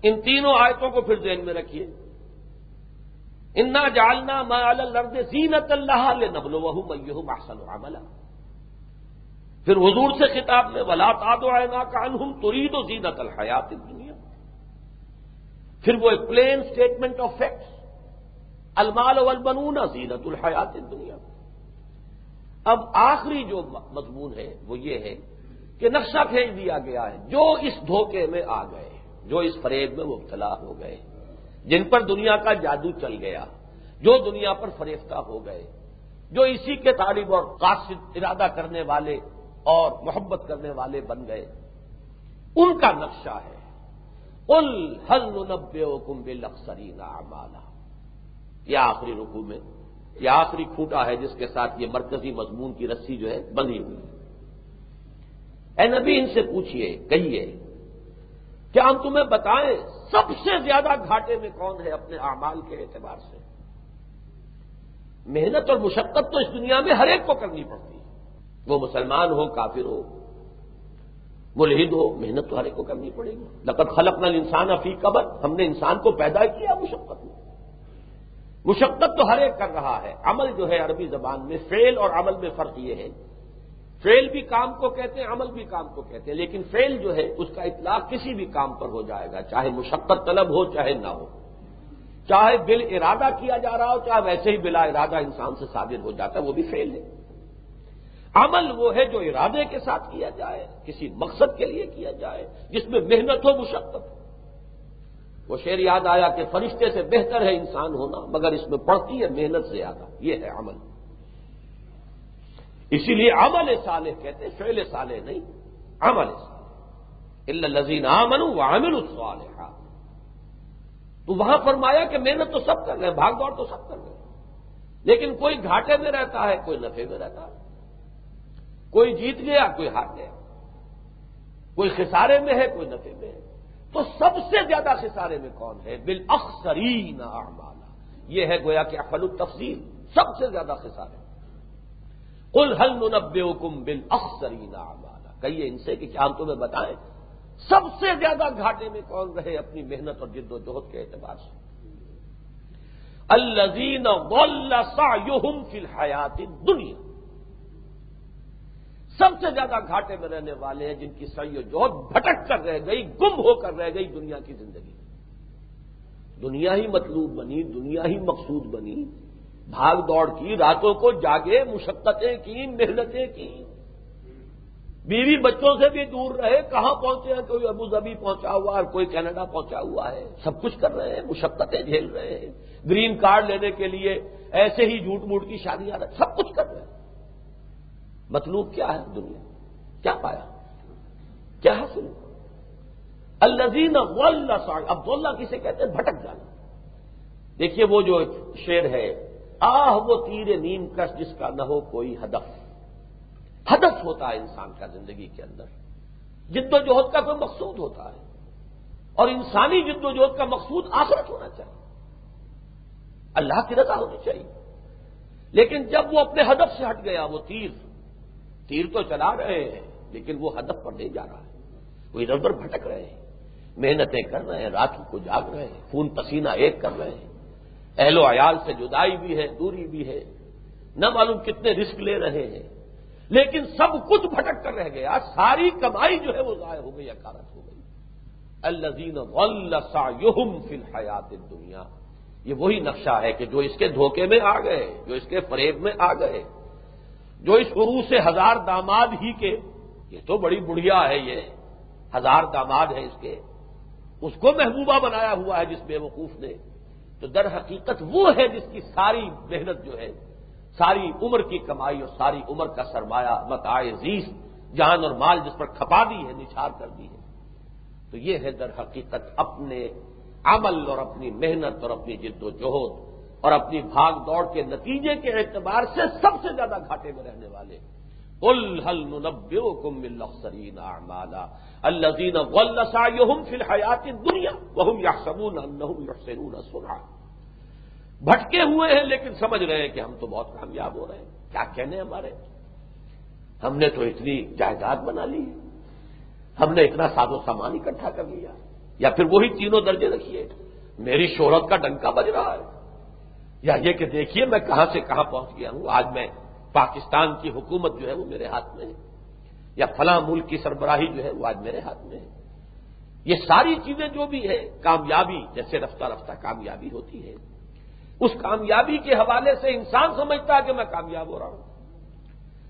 ان تینوں آیتوں کو پھر ذہن میں رکھیے۔ انا جعلنا ما علی الارض زینۃ لها لنبلوہم ایہم احسن عملا۔ پھر حضور سے خطاب میں ولا تعد عیناک عنہم ترید زینۃ الحیات الدنیا۔ پھر وہ ایک پلین اسٹیٹمنٹ آف فیکٹس، المال والبنون زینۃ الحیات الدنیا۔ اب آخری جو مضمون ہے وہ یہ ہے کہ نقشہ کھینچ دیا گیا ہے جو اس دھوکے میں آ گئے، جو اس فریب میں مبتلا ہو گئے، جن پر دنیا کا جادو چل گیا، جو دنیا پر فریفتہ ہو گئے، جو اسی کے طالب اور قاصد ارادہ کرنے والے اور محبت کرنے والے بن گئے، ان کا نقشہ ہے قل هل ننبئکم بالاخسرین اعمالا۔ یہ آخری رکوع میں یہ آخری کھوٹا ہے جس کے ساتھ یہ مرکزی مضمون کی رسی جو ہے بندھی ہوئی ہے۔ اے نبی ان سے پوچھئے، کہیے کیا ہم تمہیں بتائیں سب سے زیادہ گھاٹے میں کون ہے اپنے اعمال کے اعتبار سے؟ محنت اور مشقت تو اس دنیا میں ہر ایک کو کرنی پڑتی ہے، وہ مسلمان ہو کافر ہو ملحد ہو، محنت تو ہر ایک کو کرنی پڑے گی۔ لقد خلقنا الانسان فی کبد، ہم نے انسان کو پیدا کیا مشقت میں۔ مشقت تو ہر ایک کر رہا ہے۔ عمل جو ہے عربی زبان میں فعل اور عمل میں فرق یہ ہے، فعل بھی کام کو کہتے ہیں، عمل بھی کام کو کہتے ہیں، لیکن فعل جو ہے اس کا اطلاق کسی بھی کام پر ہو جائے گا، چاہے مشقت طلب ہو چاہے نہ ہو، چاہے بال ارادہ کیا جا رہا ہو چاہے ویسے ہی بلا ارادہ انسان سے صادر ہو جاتا ہے، وہ بھی فعل ہے۔ عمل وہ ہے جو ارادے کے ساتھ کیا جائے، کسی مقصد کے لیے کیا جائے، جس میں محنت ہو مشقت ہو۔ وہ شعر یاد آیا کہ فرشتے سے بہتر ہے انسان ہونا مگر اس میں پڑتی ہے محنت زیادہ، یہ ہے عمل۔ اسی لیے عمل صالح کہتے ہیں، فعل صالح نہیں، عمل صالح۔ الا الذین آمنوا وعملوا الصالحات۔ تو وہاں فرمایا کہ محنت تو سب کر رہے ہیں، بھاگ دوڑ تو سب کر رہے ہیں، لیکن کوئی گھاٹے میں رہتا ہے، کوئی نفع میں رہتا ہے، کوئی جیت گیا کوئی ہار گیا، کوئی خسارے میں ہے کوئی نفع میں ہے۔ تو سب سے زیادہ خسارے میں کون ہے؟ بالاخسرین اعمالا، یہ ہے گویا کہ افعل التفضیل، سب سے زیادہ خسارے۔ قل هل ننبئکم بالاخسرین اعمالا، کہیے ان سے کہ کیا ہم تمہیں بتائیں سب سے زیادہ گھاٹے میں کون رہے اپنی محنت اور جد و جہد کے اعتبار سے؟ الذین ضل سعیہم فی الحیاۃ الدنیا، سب سے زیادہ گھاٹے میں رہنے والے ہیں جن کی سعی و جہد بھٹک کر رہ گئی، گم ہو کر رہ گئی دنیا کی زندگی۔ دنیا ہی مطلوب بنی، دنیا ہی مقصود بنی، بھاگ دوڑ کی، راتوں کو جاگے، مشقتیں کی، محنتیں کی، بیوی بچوں سے بھی دور رہے، کہاں پہنچے ہیں، کوئی ابوظبی پہنچا ہوا ہے، کوئی کینیڈا پہنچا ہوا ہے، سب کچھ کر رہے ہیں، مشقتیں جھیل رہے ہیں، گرین کارڈ لینے کے لیے ایسے ہی جھوٹ موٹ کی شادیاں، سب کچھ کر رہے ہیں۔ مطلوب کیا ہے دنیا؟ کیا پایا؟ کیا حاصل ہوا؟ الذین ضل سعیہم، اب ضل کسے کہتے ہیں؟ بھٹک جانا۔ دیکھیے وہ جو شعر ہے، آہ وہ تیر نیم کش جس کا نہ ہو کوئی ہدف۔ ہدف ہوتا ہے انسان کا زندگی کے اندر، جد و جہد کا کوئی مقصود ہوتا ہے، اور انسانی جد و جہد کا مقصود آخرت ہونا چاہیے، اللہ کی رضا ہونی چاہیے۔ لیکن جب وہ اپنے ہدف سے ہٹ گیا، وہ تیر تو چلا رہے ہیں لیکن وہ ہدف پر نہیں جا رہا ہے، وہ ادھر ادھر بھٹک رہے ہیں، محنتیں کر رہے ہیں، رات کو جاگ رہے ہیں، خون پسینہ ایک کر رہے ہیں، اہل و عیال سے جدائی بھی ہے، دوری بھی ہے، نہ معلوم کتنے رسک لے رہے ہیں، لیکن سب کچھ بھٹک کر رہ گیا، ساری کمائی جو ہے وہ ضائع ہو گئی، اکارت ہو گئی۔ الذین ضل سعیہم فی الحیاۃ الدنیا، یہ وہی نقشہ ہے کہ جو اس کے دھوکے میں آ گئے، جو اس کے فریب میں آ گئے، جو اس عروس ہزار داماد ہی کے، یہ تو بڑی بڑھیا ہے، یہ ہزار داماد ہے اس کے، اس کو محبوبہ بنایا ہوا ہے جس بے وقوف نے، تو در حقیقت وہ ہے جس کی ساری محنت جو ہے، ساری عمر کی کمائی اور ساری عمر کا سرمایہ متاع زیست، جان اور مال جس پر کھپا دی ہے، نچھار کر دی ہے، تو یہ ہے در حقیقت اپنے عمل اور اپنی محنت اور اپنی جد و جہد اور اپنی بھاگ دوڑ کے نتیجے کے اعتبار سے سب سے زیادہ گھاٹے میں رہنے والے۔ قل هل ننبئكم بالاخسرين اعمالا الذين ضل سعيهم في الحياة الدنيا وهم يحسبون انهم يحسنون صنعا۔ بھٹکے ہوئے ہیں لیکن سمجھ رہے ہیں کہ ہم تو بہت کامیاب ہو رہے ہیں، کیا کہنے ہمارے، ہم نے تو اتنی جائیداد بنا لی، ہم نے اتنا ساز و سامان اکٹھا کر لیا، یا پھر وہی تینوں درجے رکھیے، میری شہرت کا ڈنکا بج رہا ہے، یا یہ کہ دیکھیے میں کہاں سے کہاں پہنچ گیا ہوں، آج میں پاکستان کی حکومت جو ہے وہ میرے ہاتھ میں ہے، یا فلاں ملک کی سربراہی جو ہے وہ آج میرے ہاتھ میں ہے۔ یہ ساری چیزیں جو بھی ہے، کامیابی جیسے رفتہ رفتہ کامیابی ہوتی ہے، اس کامیابی کے حوالے سے انسان سمجھتا ہے کہ میں کامیاب ہو رہا ہوں،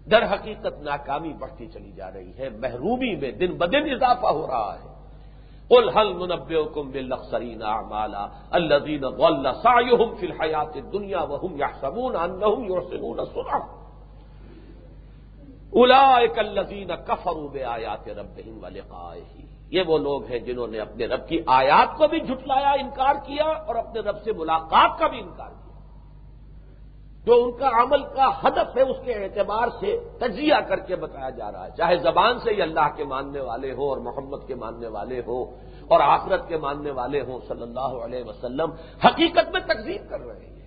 در حقیقت ناکامی بڑھتی چلی جا رہی ہے، محرومی میں دن بدن اضافہ ہو رہا ہے۔ قل هل ننبئكم بالاخسرين اعمالا الذين ضل سعيهم في الحياة الدنيا وهم يحسبون انهم يحسنون صنعا اولئك الذين كفروا بآيات ربهم ولقائه۔ یہ وہ لوگ ہیں جنہوں نے اپنے رب کی آیات کو بھی جھٹلایا، انکار کیا، اور اپنے رب سے ملاقات کا بھی انکار کیا۔ جو ان کا عمل کا ہدف ہے اس کے اعتبار سے تجزیہ کر کے بتایا جا رہا ہے، چاہے زبان سے یہ اللہ کے ماننے والے ہوں اور محمد کے ماننے والے ہوں اور آخرت کے ماننے والے ہوں صلی اللہ علیہ وسلم، حقیقت میں تکذیب کر رہے ہیں۔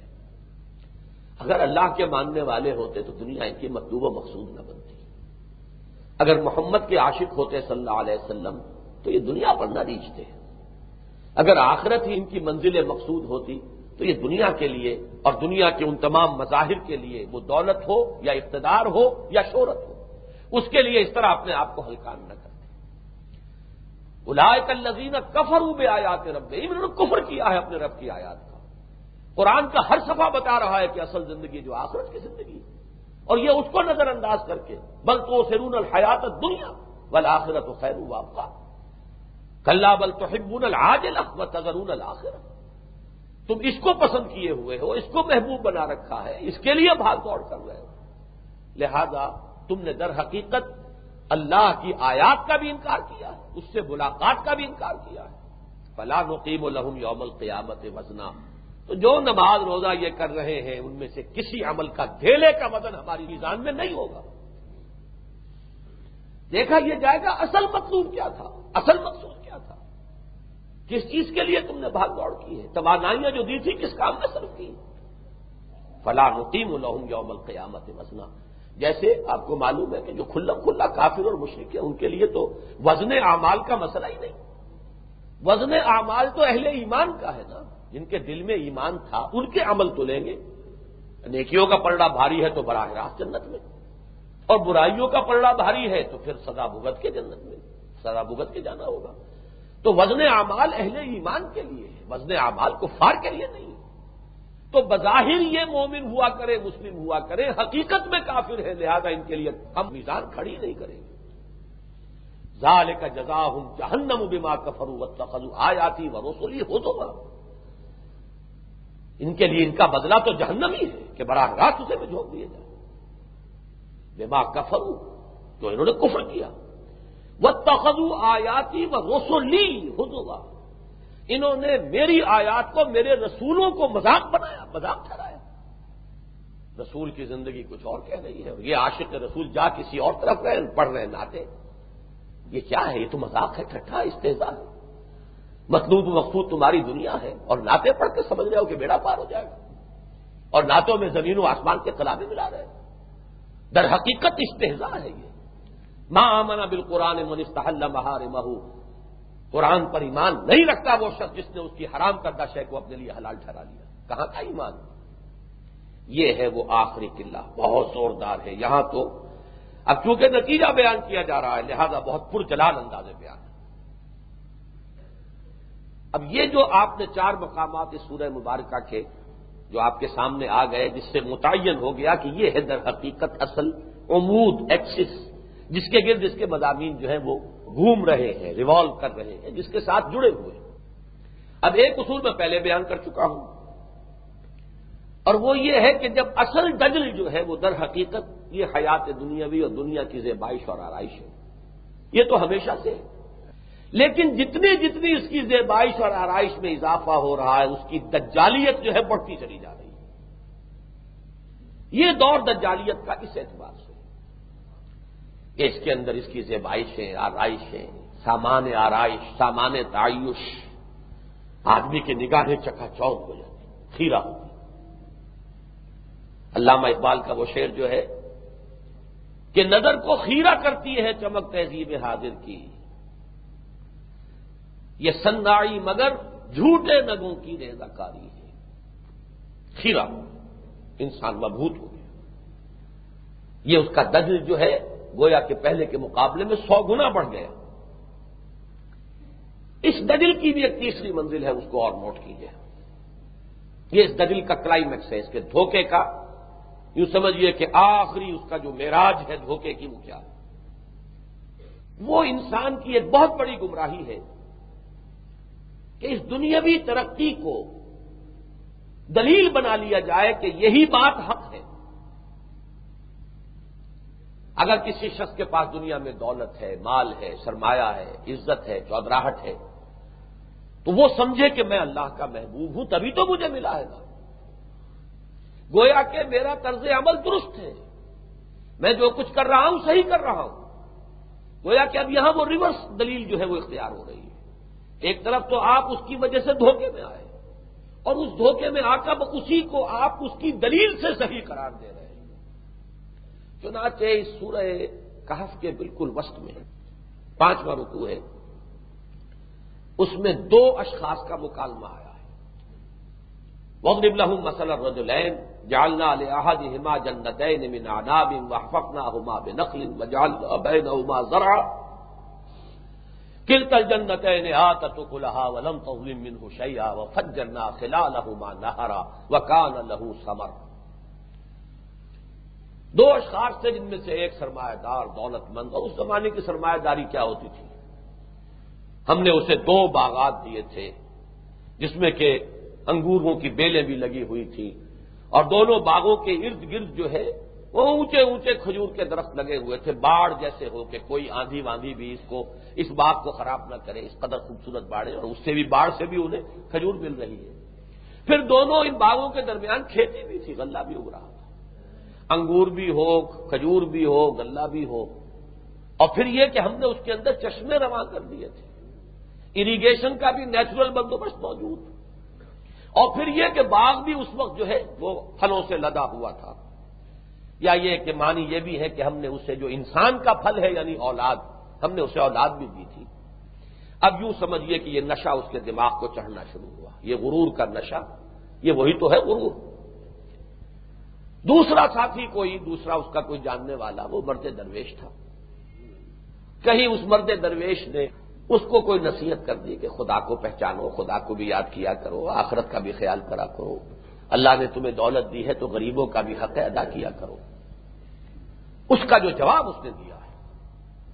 اگر اللہ کے ماننے والے ہوتے تو دنیا ان کی مطلوب و مقصود نہ بنتی، اگر محمد کے عاشق ہوتے صلی اللہ علیہ وسلم تو یہ دنیا پر نہ ریچھتے، اگر آخرت ہی ان کی منزل مقصود ہوتی تو یہ دنیا کے لیے اور دنیا کے ان تمام مظاہر کے لیے، وہ دولت ہو یا اقتدار ہو یا شہرت ہو، اس کے لیے اس طرح اپنے آپ کو ہلکان نہ کرتے۔ اولئک الذین کفروا بآیات ربہم، انہوں نے کفر کیا ہے اپنے رب کی آیات کا۔ قرآن کا ہر صفحہ بتا رہا ہے کہ اصل زندگی جو آخرت کی زندگی ہے، اور یہ اس کو نظر انداز کر کے بل تؤثرون الحیات الدنیا والآخرۃ خیر وابقیٰ کلا بل تحبون العاجلۃ وتذرون الآخرۃ۔ تم اس کو پسند کیے ہوئے ہو، اس کو محبوب بنا رکھا ہے، اس کے لیے بھاگ دوڑ کر رہے ہو، لہذا تم نے در حقیقت اللہ کی آیات کا بھی انکار کیا ہے، اس سے ملاقات کا بھی انکار کیا ہے۔ فلا نقیم لهم یوم القیامت وزنا، تو جو نماز روزہ یہ کر رہے ہیں ان میں سے کسی عمل کا دھیلے کا وزن ہماری میزان میں نہیں ہوگا۔ دیکھا یہ جائے گا اصل مطلوب کیا تھا، اصل مقصود کیا تھا، کس چیز کے لیے تم نے بھاگ دوڑ کی ہے، توانائیاں جو دی تھی کس کام میں صرف کی۔ فلا نقیم لهم یوم القیامت وزنا، جیسے آپ کو معلوم ہے کہ جو کھلا کھلا کافر اور مشرک ہے ان کے لیے تو وزن اعمال کا مسئلہ ہی نہیں، وزن اعمال تو اہل ایمان کا ہے نا، جن کے دل میں ایمان تھا ان کے عمل تو لیں گے، نیکیوں کا پلڑا بھاری ہے تو براہ راست جنت میں، اور برائیوں کا پلڑا بھاری ہے تو پھر سزا بھگت کے جنت میں، سزا بھگت کے جانا ہوگا۔ تو وزن اعمال اہل ایمان کے لیے ہے، وزن اعمال کفار کے لیے نہیں۔ تو بظاہر یہ مومن ہوا کرے، مسلم ہوا کرے، حقیقت میں کافر ہے، لہذا ان کے لیے ہم میزان کھڑی نہیں کریں گے۔ ذالک جزاہم جہنم بما کفروا واتخذوا آیاتی ورسلی ہزوا، ان کے لیے ان کا بدلہ تو جہنم ہی ہے کہ براہ راست اسے میں جھونک دیا جائے، بما کفروا، تو انہوں نے کفر کیا، واتخذوا آیاتی ورسلی ہزوا، انہوں نے میری آیات کو، میرے رسولوں کو مذاق بنایا، مذاق ٹھہرایا۔ رسول کی زندگی کچھ اور کہہ رہی ہے، یہ عاشق رسول جا کسی اور طرف رہے، پڑھ رہے نعتیں، یہ کیا ہے؟ یہ تو مذاق ہے، ٹھٹھا استہزاء ہے۔ مطلوب مقصود تمہاری دنیا ہے اور نعتیں پڑھ کے سمجھ رہے ہو کہ بیڑا پار ہو جائے گا، اور نعتوں میں زمین و آسمان کے قلابے ملا رہے ہیں، در حقیقت استہزاء ہے یہ۔ ما آمن بالقرآن من استحل محارمہ، قرآن پر ایمان نہیں رکھتا وہ شخص جس نے اس کی حرام کردہ شے کو اپنے لیے حلال ٹھہرا لیا۔ کہاں کا ایمان؟ یہ ہے وہ آخری قلعہ، بہت زوردار ہے۔ یہاں تو اب چونکہ نتیجہ بیان کیا جا رہا ہے لہذا بہت پرجلال انداز بیان ہے۔ اب یہ جو آپ نے 4 مقامات اس سورہ مبارکہ کے جو آپ کے سامنے آ گئے، جس سے متعین ہو گیا کہ یہ ہے در حقیقت اصل عمود، ایکسس، جس کے گرد اس کے مضامین جو ہیں وہ گھوم رہے ہیں، ریوالو کر رہے ہیں، جس کے ساتھ جڑے ہوئے ہیں۔ اب ایک اصول میں پہلے بیان کر چکا ہوں، اور وہ یہ ہے کہ جب اصل دجل جو ہے وہ در حقیقت یہ حیات دنیاوی اور دنیا کی زیبائش اور آرائش ہے، یہ تو ہمیشہ سے ہے، لیکن جتنی اس کی زیبائش اور آرائش میں اضافہ ہو رہا ہے، اس کی دجالیت جو ہے بڑھتی چلی جا رہی ہے۔ یہ دور دجالیت کا اس اعتبار سے کہ اس کے اندر اس کی زیبائشیں، آرائشیں، سامان آرائش، سامان تعیش، آدمی کی نگاہیں چکا چوند ہو جاتی، خیرہ ہوتی۔ علامہ اقبال کا وہ شعر جو ہے کہ نظر کو خیرہ کرتی ہے چمک تہذیب حاضر کی، یہ صناعی مگر جھوٹے نگوں کی ریزہ کاری ہے۔ خیرہ انسان مبہوت ہو گیا، یہ اس کا دجل جو ہے گویا کہ پہلے کے مقابلے میں 100 گنا بڑھ گیا۔ اس دجل کی بھی ایک تیسری منزل ہے، اس کو اور نوٹ کیجیے۔ یہ اس دجل کا کلائمیکس ہے، اس کے دھوکے کا، یوں سمجھیے کہ آخری اس کا جو معراج ہے دھوکے کی، وہ کیا ہے؟ وہ انسان کی ایک بہت بڑی گمراہی ہے کہ اس دنیاوی ترقی کو دلیل بنا لیا جائے کہ یہی بات حق ہے۔ اگر کسی شخص کے پاس دنیا میں دولت ہے، مال ہے، سرمایہ ہے، عزت ہے، چودراہٹ ہے، تو وہ سمجھے کہ میں اللہ کا محبوب ہوں، تبھی تو مجھے ملا ہے نا، گویا کہ میرا طرز عمل درست ہے، میں جو کچھ کر رہا ہوں صحیح کر رہا ہوں۔ گویا کہ اب یہاں وہ ریورس دلیل جو ہے وہ اختیار ہو رہی ہے۔ ایک طرف تو آپ اس کی وجہ سے دھوکے میں آئے، اور اس دھوکے میں آ کر اسی کو آپ اس کی دلیل سے صحیح قرار دے رہے ہیں۔ چنانچہ اس سورہ کہف کے بالکل وسط میں 5واں رکوع ہے، اس میں 2 اشخاص کا مکالمہ آیا ہے۔ وَاضْرِبْ لَهُم مَثَلَ الرَّجُلَيْنِ جَعَلْنَا لِأَحَدِهِمَا جَنَّتَيْنِ مِنْ أَعْنَابٍ وَحَفَفْنَاهُمَا بِنَخْلٍ وَجَعَلْنَا بَيْنَهُمَا زَرْعًا كِلْتَا الْجَنَّتَيْنِ آتَتْ أُكُلَهَا وَلَمْ تَظْلِم مِّنْهُ شَيْئًا وَفَجَّرْنَا خِلَالَهُمَا نَهَرًا وَكَانَ لَهُ ثَمَرٌ۔ 2 اشخاص تھے جن میں سے ایک سرمایہ دار، دولت مند، اور اس زمانے کی سرمایہ داری کیا ہوتی تھی؟ ہم نے اسے 2 باغات دیے تھے جس میں کہ انگوروں کی بیلیں بھی لگی ہوئی تھی، اور دونوں باغوں کے ارد گرد جو ہے وہ اونچے اونچے کھجور کے درخت لگے ہوئے تھے، باڑ جیسے ہو کہ کوئی آندھی واندھی بھی اس باغ کو خراب نہ کرے، اس قدر خوبصورت باڑے، اور اس سے بھی باڑ سے بھی انہیں کھجور مل رہی ہے۔ پھر دونوں ان باغوں کے درمیان کھیتی بھی تھی، غلہ بھی اگ رہا تھا، انگور بھی ہو، کھجور بھی ہو، غلہ بھی ہو، اور پھر یہ کہ ہم نے اس کے اندر چشمے رواں کر دیے تھے، اریگیشن کا بھی نیچرل بندوبست موجود، اور پھر یہ کہ باغ بھی اس وقت جو ہے وہ پھلوں سے لدا ہوا تھا۔ یا یہ کہ معنی یہ بھی ہے کہ ہم نے اسے جو انسان کا پھل ہے یعنی اولاد، ہم نے اسے اولاد بھی دی تھی۔ اب یوں سمجھیے کہ یہ نشہ اس کے دماغ کو چڑھنا شروع ہوا، یہ غرور کا نشہ، یہ وہی تو ہے غرور۔ دوسرا ساتھی دوسرا اس کا کوئی جاننے والا، وہ مرد درویش تھا، کہیں اس مرد درویش نے اس کو کوئی نصیحت کر دی کہ خدا کو پہچانو، خدا کو بھی یاد کیا کرو، آخرت کا بھی خیال کرا کرو، اللہ نے تمہیں دولت دی ہے تو غریبوں کا بھی حق ادا کیا کرو۔ اس کا جو جواب اس نے دیا ہے،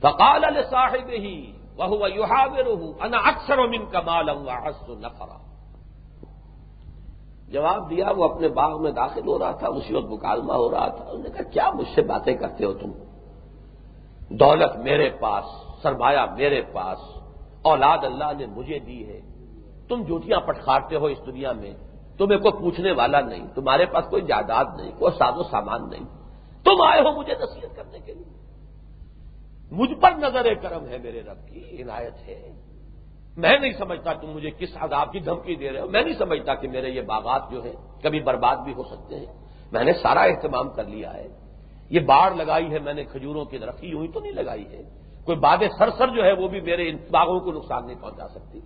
فقال لصاحبہ وهو يحاوره انا اکثر منك مالا واعز نفرا، جواب دیا، وہ اپنے باغ میں داخل ہو رہا تھا، اسی وقت مکالمہ ہو رہا تھا، انہوں نے کہا کیا مجھ سے باتیں کرتے ہو تم، دولت میرے پاس، سرمایہ میرے پاس، اولاد اللہ نے مجھے دی ہے، تم جوتیاں پٹخارتے ہو اس دنیا میں، تمہیں کوئی پوچھنے والا نہیں، تمہارے پاس کوئی جائیداد نہیں، کوئی ساز و سامان نہیں، تم آئے ہو مجھے نصیحت کرنے کے لیے، مجھ پر نظر کرم ہے میرے رب کی، عنایت ہے، میں نہیں سمجھتا تم مجھے کس عذاب کی دھمکی دے رہے ہو، میں نہیں سمجھتا کہ میرے یہ باغات جو ہیں کبھی برباد بھی ہو سکتے ہیں، میں نے سارا اہتمام کر لیا ہے، یہ باڑ لگائی ہے میں نے کھجوروں کی درخت، یوں ہی تو نہیں لگائی ہے، کوئی باد سرسر جو ہے وہ بھی میرے ان باغوں کو نقصان نہیں پہنچا سکتی،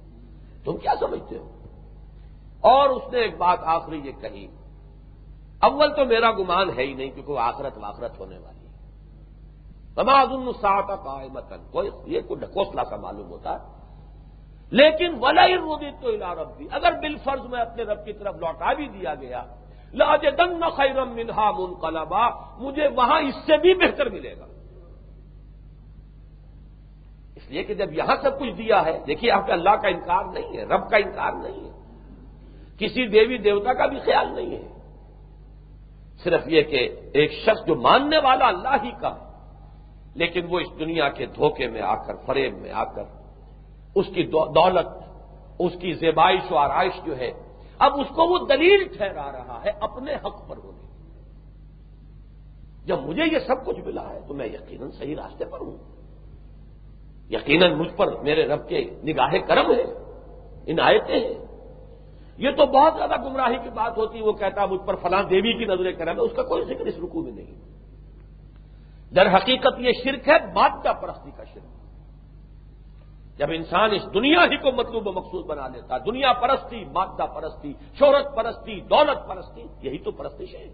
تم کیا سمجھتے ہو؟ اور اس نے ایک بات آخری یہ کہی، اول تو میرا گمان ہے ہی نہیں کہ کوئی آخرت واخرت ہونے والی ہے، وما اظن الساعة قائمة، کوئی یہ کوئی ڈھکوسلا سا معلوم ہوتا ہے، لیکن وَلَئِن رُدِدتُّ إِلَىٰ رَبِّي، اگر بالفرض میں اپنے رب کی طرف لوٹا بھی دیا گیا، لَأَجِدَنَّ خَيْرًا مِّنْهَا مُنقَلَبًا، مجھے وہاں اس سے بھی بہتر ملے گا۔ اس لیے کہ جب یہاں سب کچھ دیا ہے، دیکھیے آپ کے اللہ کا انکار نہیں ہے، رب کا انکار نہیں ہے، کسی دیوی دیوتا کا بھی خیال نہیں ہے، صرف یہ کہ ایک شخص جو ماننے والا اللہ ہی کا ہے، لیکن وہ اس دنیا کے دھوکے میں آ کر، فریب میں آ کر، اس کی دولت، اس کی زیبائش و آرائش جو ہے، اب اس کو وہ دلیل ٹھہرا رہا ہے اپنے حق پر ہونے کی۔ جب مجھے یہ سب کچھ ملا ہے تو میں یقیناً صحیح راستے پر ہوں، یقیناً مجھ پر میرے رب کے نگاہ کرم ہے، عنایتیں ہیں۔ یہ تو بہت زیادہ گمراہی کی بات ہوتی، وہ کہتا مجھ پر فلاں دیوی کی نظر کرم ہے، اس کا کوئی ذکر اس رکوع میں نہیں۔ در حقیقت یہ شرک ہے، مادہ پرستی کا شرک۔ جب انسان اس دنیا ہی کو مطلوب و مقصود بنا لیتا، دنیا پرستی، مادہ پرستی، شہرت پرستی، دولت پرستی، یہی تو پرستش ہے۔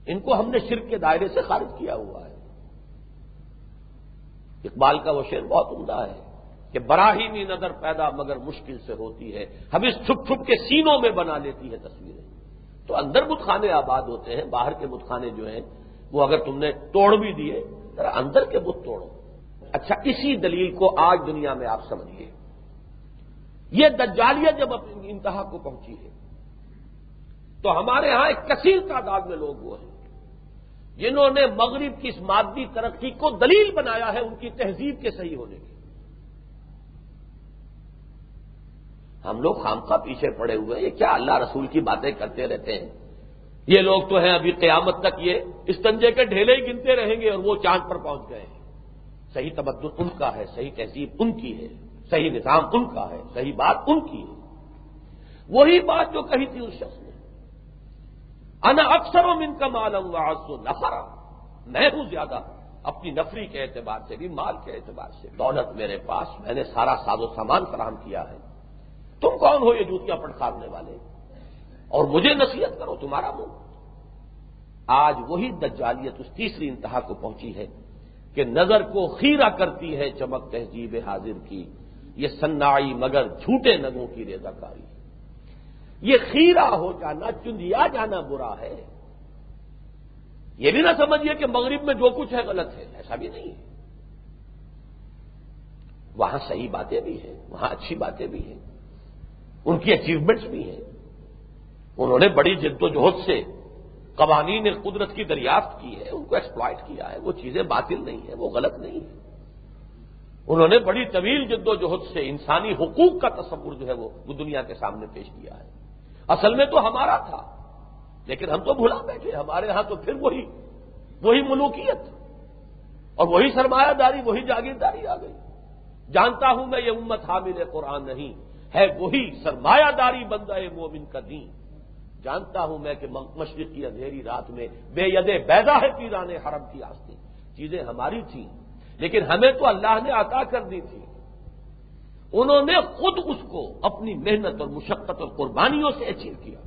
ان کو ہم نے شرک کے دائرے سے خارج کیا ہوا ہے۔ اقبال کا وہ شعر بہت عمدہ ہے کہ براہیمی نظر پیدا مگر مشکل سے ہوتی ہے، حبس چھپ چھپ کے سینوں میں بنا لیتی ہے تصویریں۔ تو اندر بت خانے آباد ہوتے ہیں، باہر کے بت خانے جو ہیں وہ اگر تم نے توڑ بھی دیے، ذرا اندر کے بت توڑو۔ اچھا، اسی دلیل کو آج دنیا میں آپ سمجھیے، یہ دجالیت جب اپنی انتہا کو پہنچی ہے تو ہمارے ہاں ایک کثیر تعداد میں لوگ وہ ہیں جنہوں نے مغرب کی اس مادی ترقی کو دلیل بنایا ہے ان کی تہذیب کے صحیح ہونے کی۔ ہم لوگ خامخواہ پیچھے پڑے ہوئے ہیں، یہ کیا اللہ رسول کی باتیں کرتے رہتے ہیں؟ یہ لوگ تو ہیں ابھی قیامت تک یہ استنجے کے ڈھیلے ہی گنتے رہیں گے اور وہ چاند پر پہنچ گئے ہیں۔ صحیح تمدن ان کا ہے، صحیح تہذیب ان کی ہے، صحیح نظام ان کا ہے، صحیح بات ان کی ہے۔ وہی بات جو کہی تھی اس شخص نے، انا اکثر من کا مالم واعز نفرا، میں ہوں زیادہ اپنی نفری کے اعتبار سے بھی، مال کے اعتبار سے، دولت میرے پاس، میں نے سارا ساز و سامان فراہم کیا ہے، تم کون ہو یہ جوتیاں پٹخارنے والے؟ اور مجھے نصیحت کرو، تمہارا منہ۔ آج وہی دجالیت اس تیسری انتہا کو پہنچی ہے کہ نظر کو خیرہ کرتی ہے چمک تہذیب حاضر کی، یہ صناعی مگر جھوٹے نگوں کی رضا کاری۔ یہ خیرہ ہو جانا، چندیا جانا برا ہے۔ یہ بھی نہ سمجھیے کہ مغرب میں جو کچھ ہے غلط ہے، ایسا بھی نہیں ہے۔ وہاں صحیح باتیں بھی ہیں، وہاں اچھی باتیں بھی ہیں، ان کی اچیومنٹس بھی ہیں۔ انہوں نے بڑی جد و جہد سے قوانین قدرت کی دریافت کی ہے، ان کو ایکسپلائٹ کیا ہے، وہ چیزیں باطل نہیں ہیں، وہ غلط نہیں ہے۔ انہوں نے بڑی طویل جد و جہد سے انسانی حقوق کا تصور جو ہے وہ دنیا کے سامنے پیش کیا ہے۔ اصل میں تو ہمارا تھا، لیکن ہم تو بھلا بیٹھے، ہمارے ہاں تو پھر وہی ملوکیت اور وہی سرمایہ داری، وہی جاگیرداری آ گئی۔ جانتا ہوں میں یہ امت حامل قرآن نہیں ہے، وہی سرمایہ داری بندہ مومن کا دین۔ جانتا ہوں میں کہ مشرق کی اندھیری رات میں بے ید بیضا ہے پیران حرم کی آستین۔ چیزیں ہماری تھیں لیکن ہمیں تو اللہ نے عطا کر دی تھی، انہوں نے خود اس کو اپنی محنت اور مشقت اور قربانیوں سے اچیو کیا۔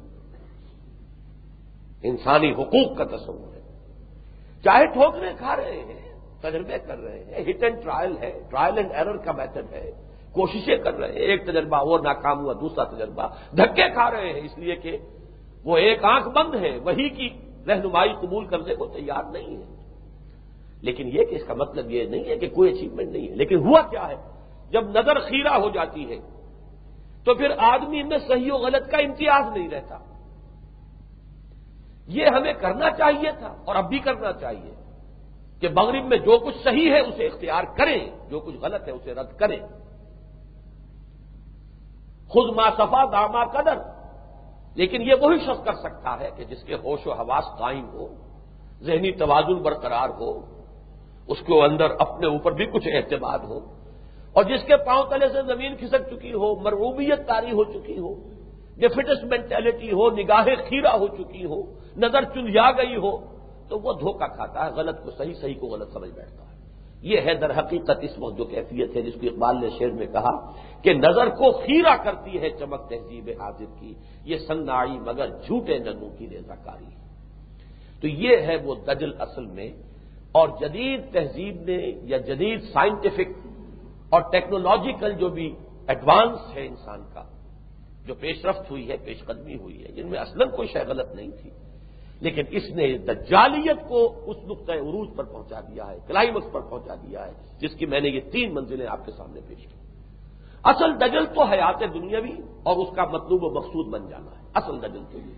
انسانی حقوق کا تصور ہے، چاہے ٹھوکریں کھا رہے ہیں، تجربے کر رہے ہیں، ہٹ اینڈ ٹرائل ہے، ٹرائل اینڈ ایرر کا میتھڈ ہے، کوششیں کر رہے ہیں، ایک تجربہ اور ناکام ہوا، دوسرا تجربہ، دھکے کھا رہے ہیں، اس لیے کہ وہ ایک آنکھ بند ہے، وہی کی رہنمائی قبول کرنے کو تیار نہیں ہے۔ لیکن یہ کہ اس کا مطلب یہ نہیں ہے کہ کوئی اچیومنٹ نہیں ہے، لیکن ہوا کیا ہے، جب نظر خیرہ ہو جاتی ہے تو پھر آدمی میں صحیح و غلط کا امتیاز نہیں رہتا۔ یہ ہمیں کرنا چاہیے تھا اور اب بھی کرنا چاہیے کہ مغرب میں جو کچھ صحیح ہے اسے اختیار کریں، جو کچھ غلط ہے اسے رد کریں۔ خود ما صفا داما قدر، لیکن یہ وہی شخص کر سکتا ہے کہ جس کے ہوش و حواس قائم ہو، ذہنی توازن برقرار ہو، اس کے اندر اپنے اوپر بھی کچھ اعتماد ہو، اور جس کے پاؤں تلے سے زمین کھسک چکی ہو، مرعوبیت طاری ہو چکی ہو، ڈیفیٹسٹ مینٹلٹی ہو، نگاہیں خیرہ ہو چکی ہو، نظر چندیا گئی ہو، تو وہ دھوکہ کھاتا ہے، غلط کو صحیح، صحیح کو غلط سمجھ بیٹھتا ہے۔ یہ ہے در حقیقت اس وقت جو کیفیت ہے جس کو اقبال نے شعر میں کہا کہ نظر کو خیرہ کرتی ہے چمک تہذیب حاضر کی، یہ صناعی مگر جھوٹے نگوں کی رضا کاری۔ تو یہ ہے وہ دجل اصل میں، اور جدید تہذیب نے یا جدید سائنٹیفک اور ٹیکنالوجیکل جو بھی ایڈوانس ہے انسان کا، جو پیش رفت ہوئی ہے، پیش قدمی ہوئی ہے، جن میں اصلاً کوئی شے غلط نہیں تھی، لیکن اس نے دجالیت کو اس نقطۂ عروج پر پہنچا دیا ہے، کلائمیکس پر پہنچا دیا ہے، جس کی میں نے یہ 3 منزلیں آپ کے سامنے پیش کی۔ اصل دجل تو حیات دنیاوی اور اس کا مطلوب و مقصود بن جانا ہے، اصل دجل تو یہ۔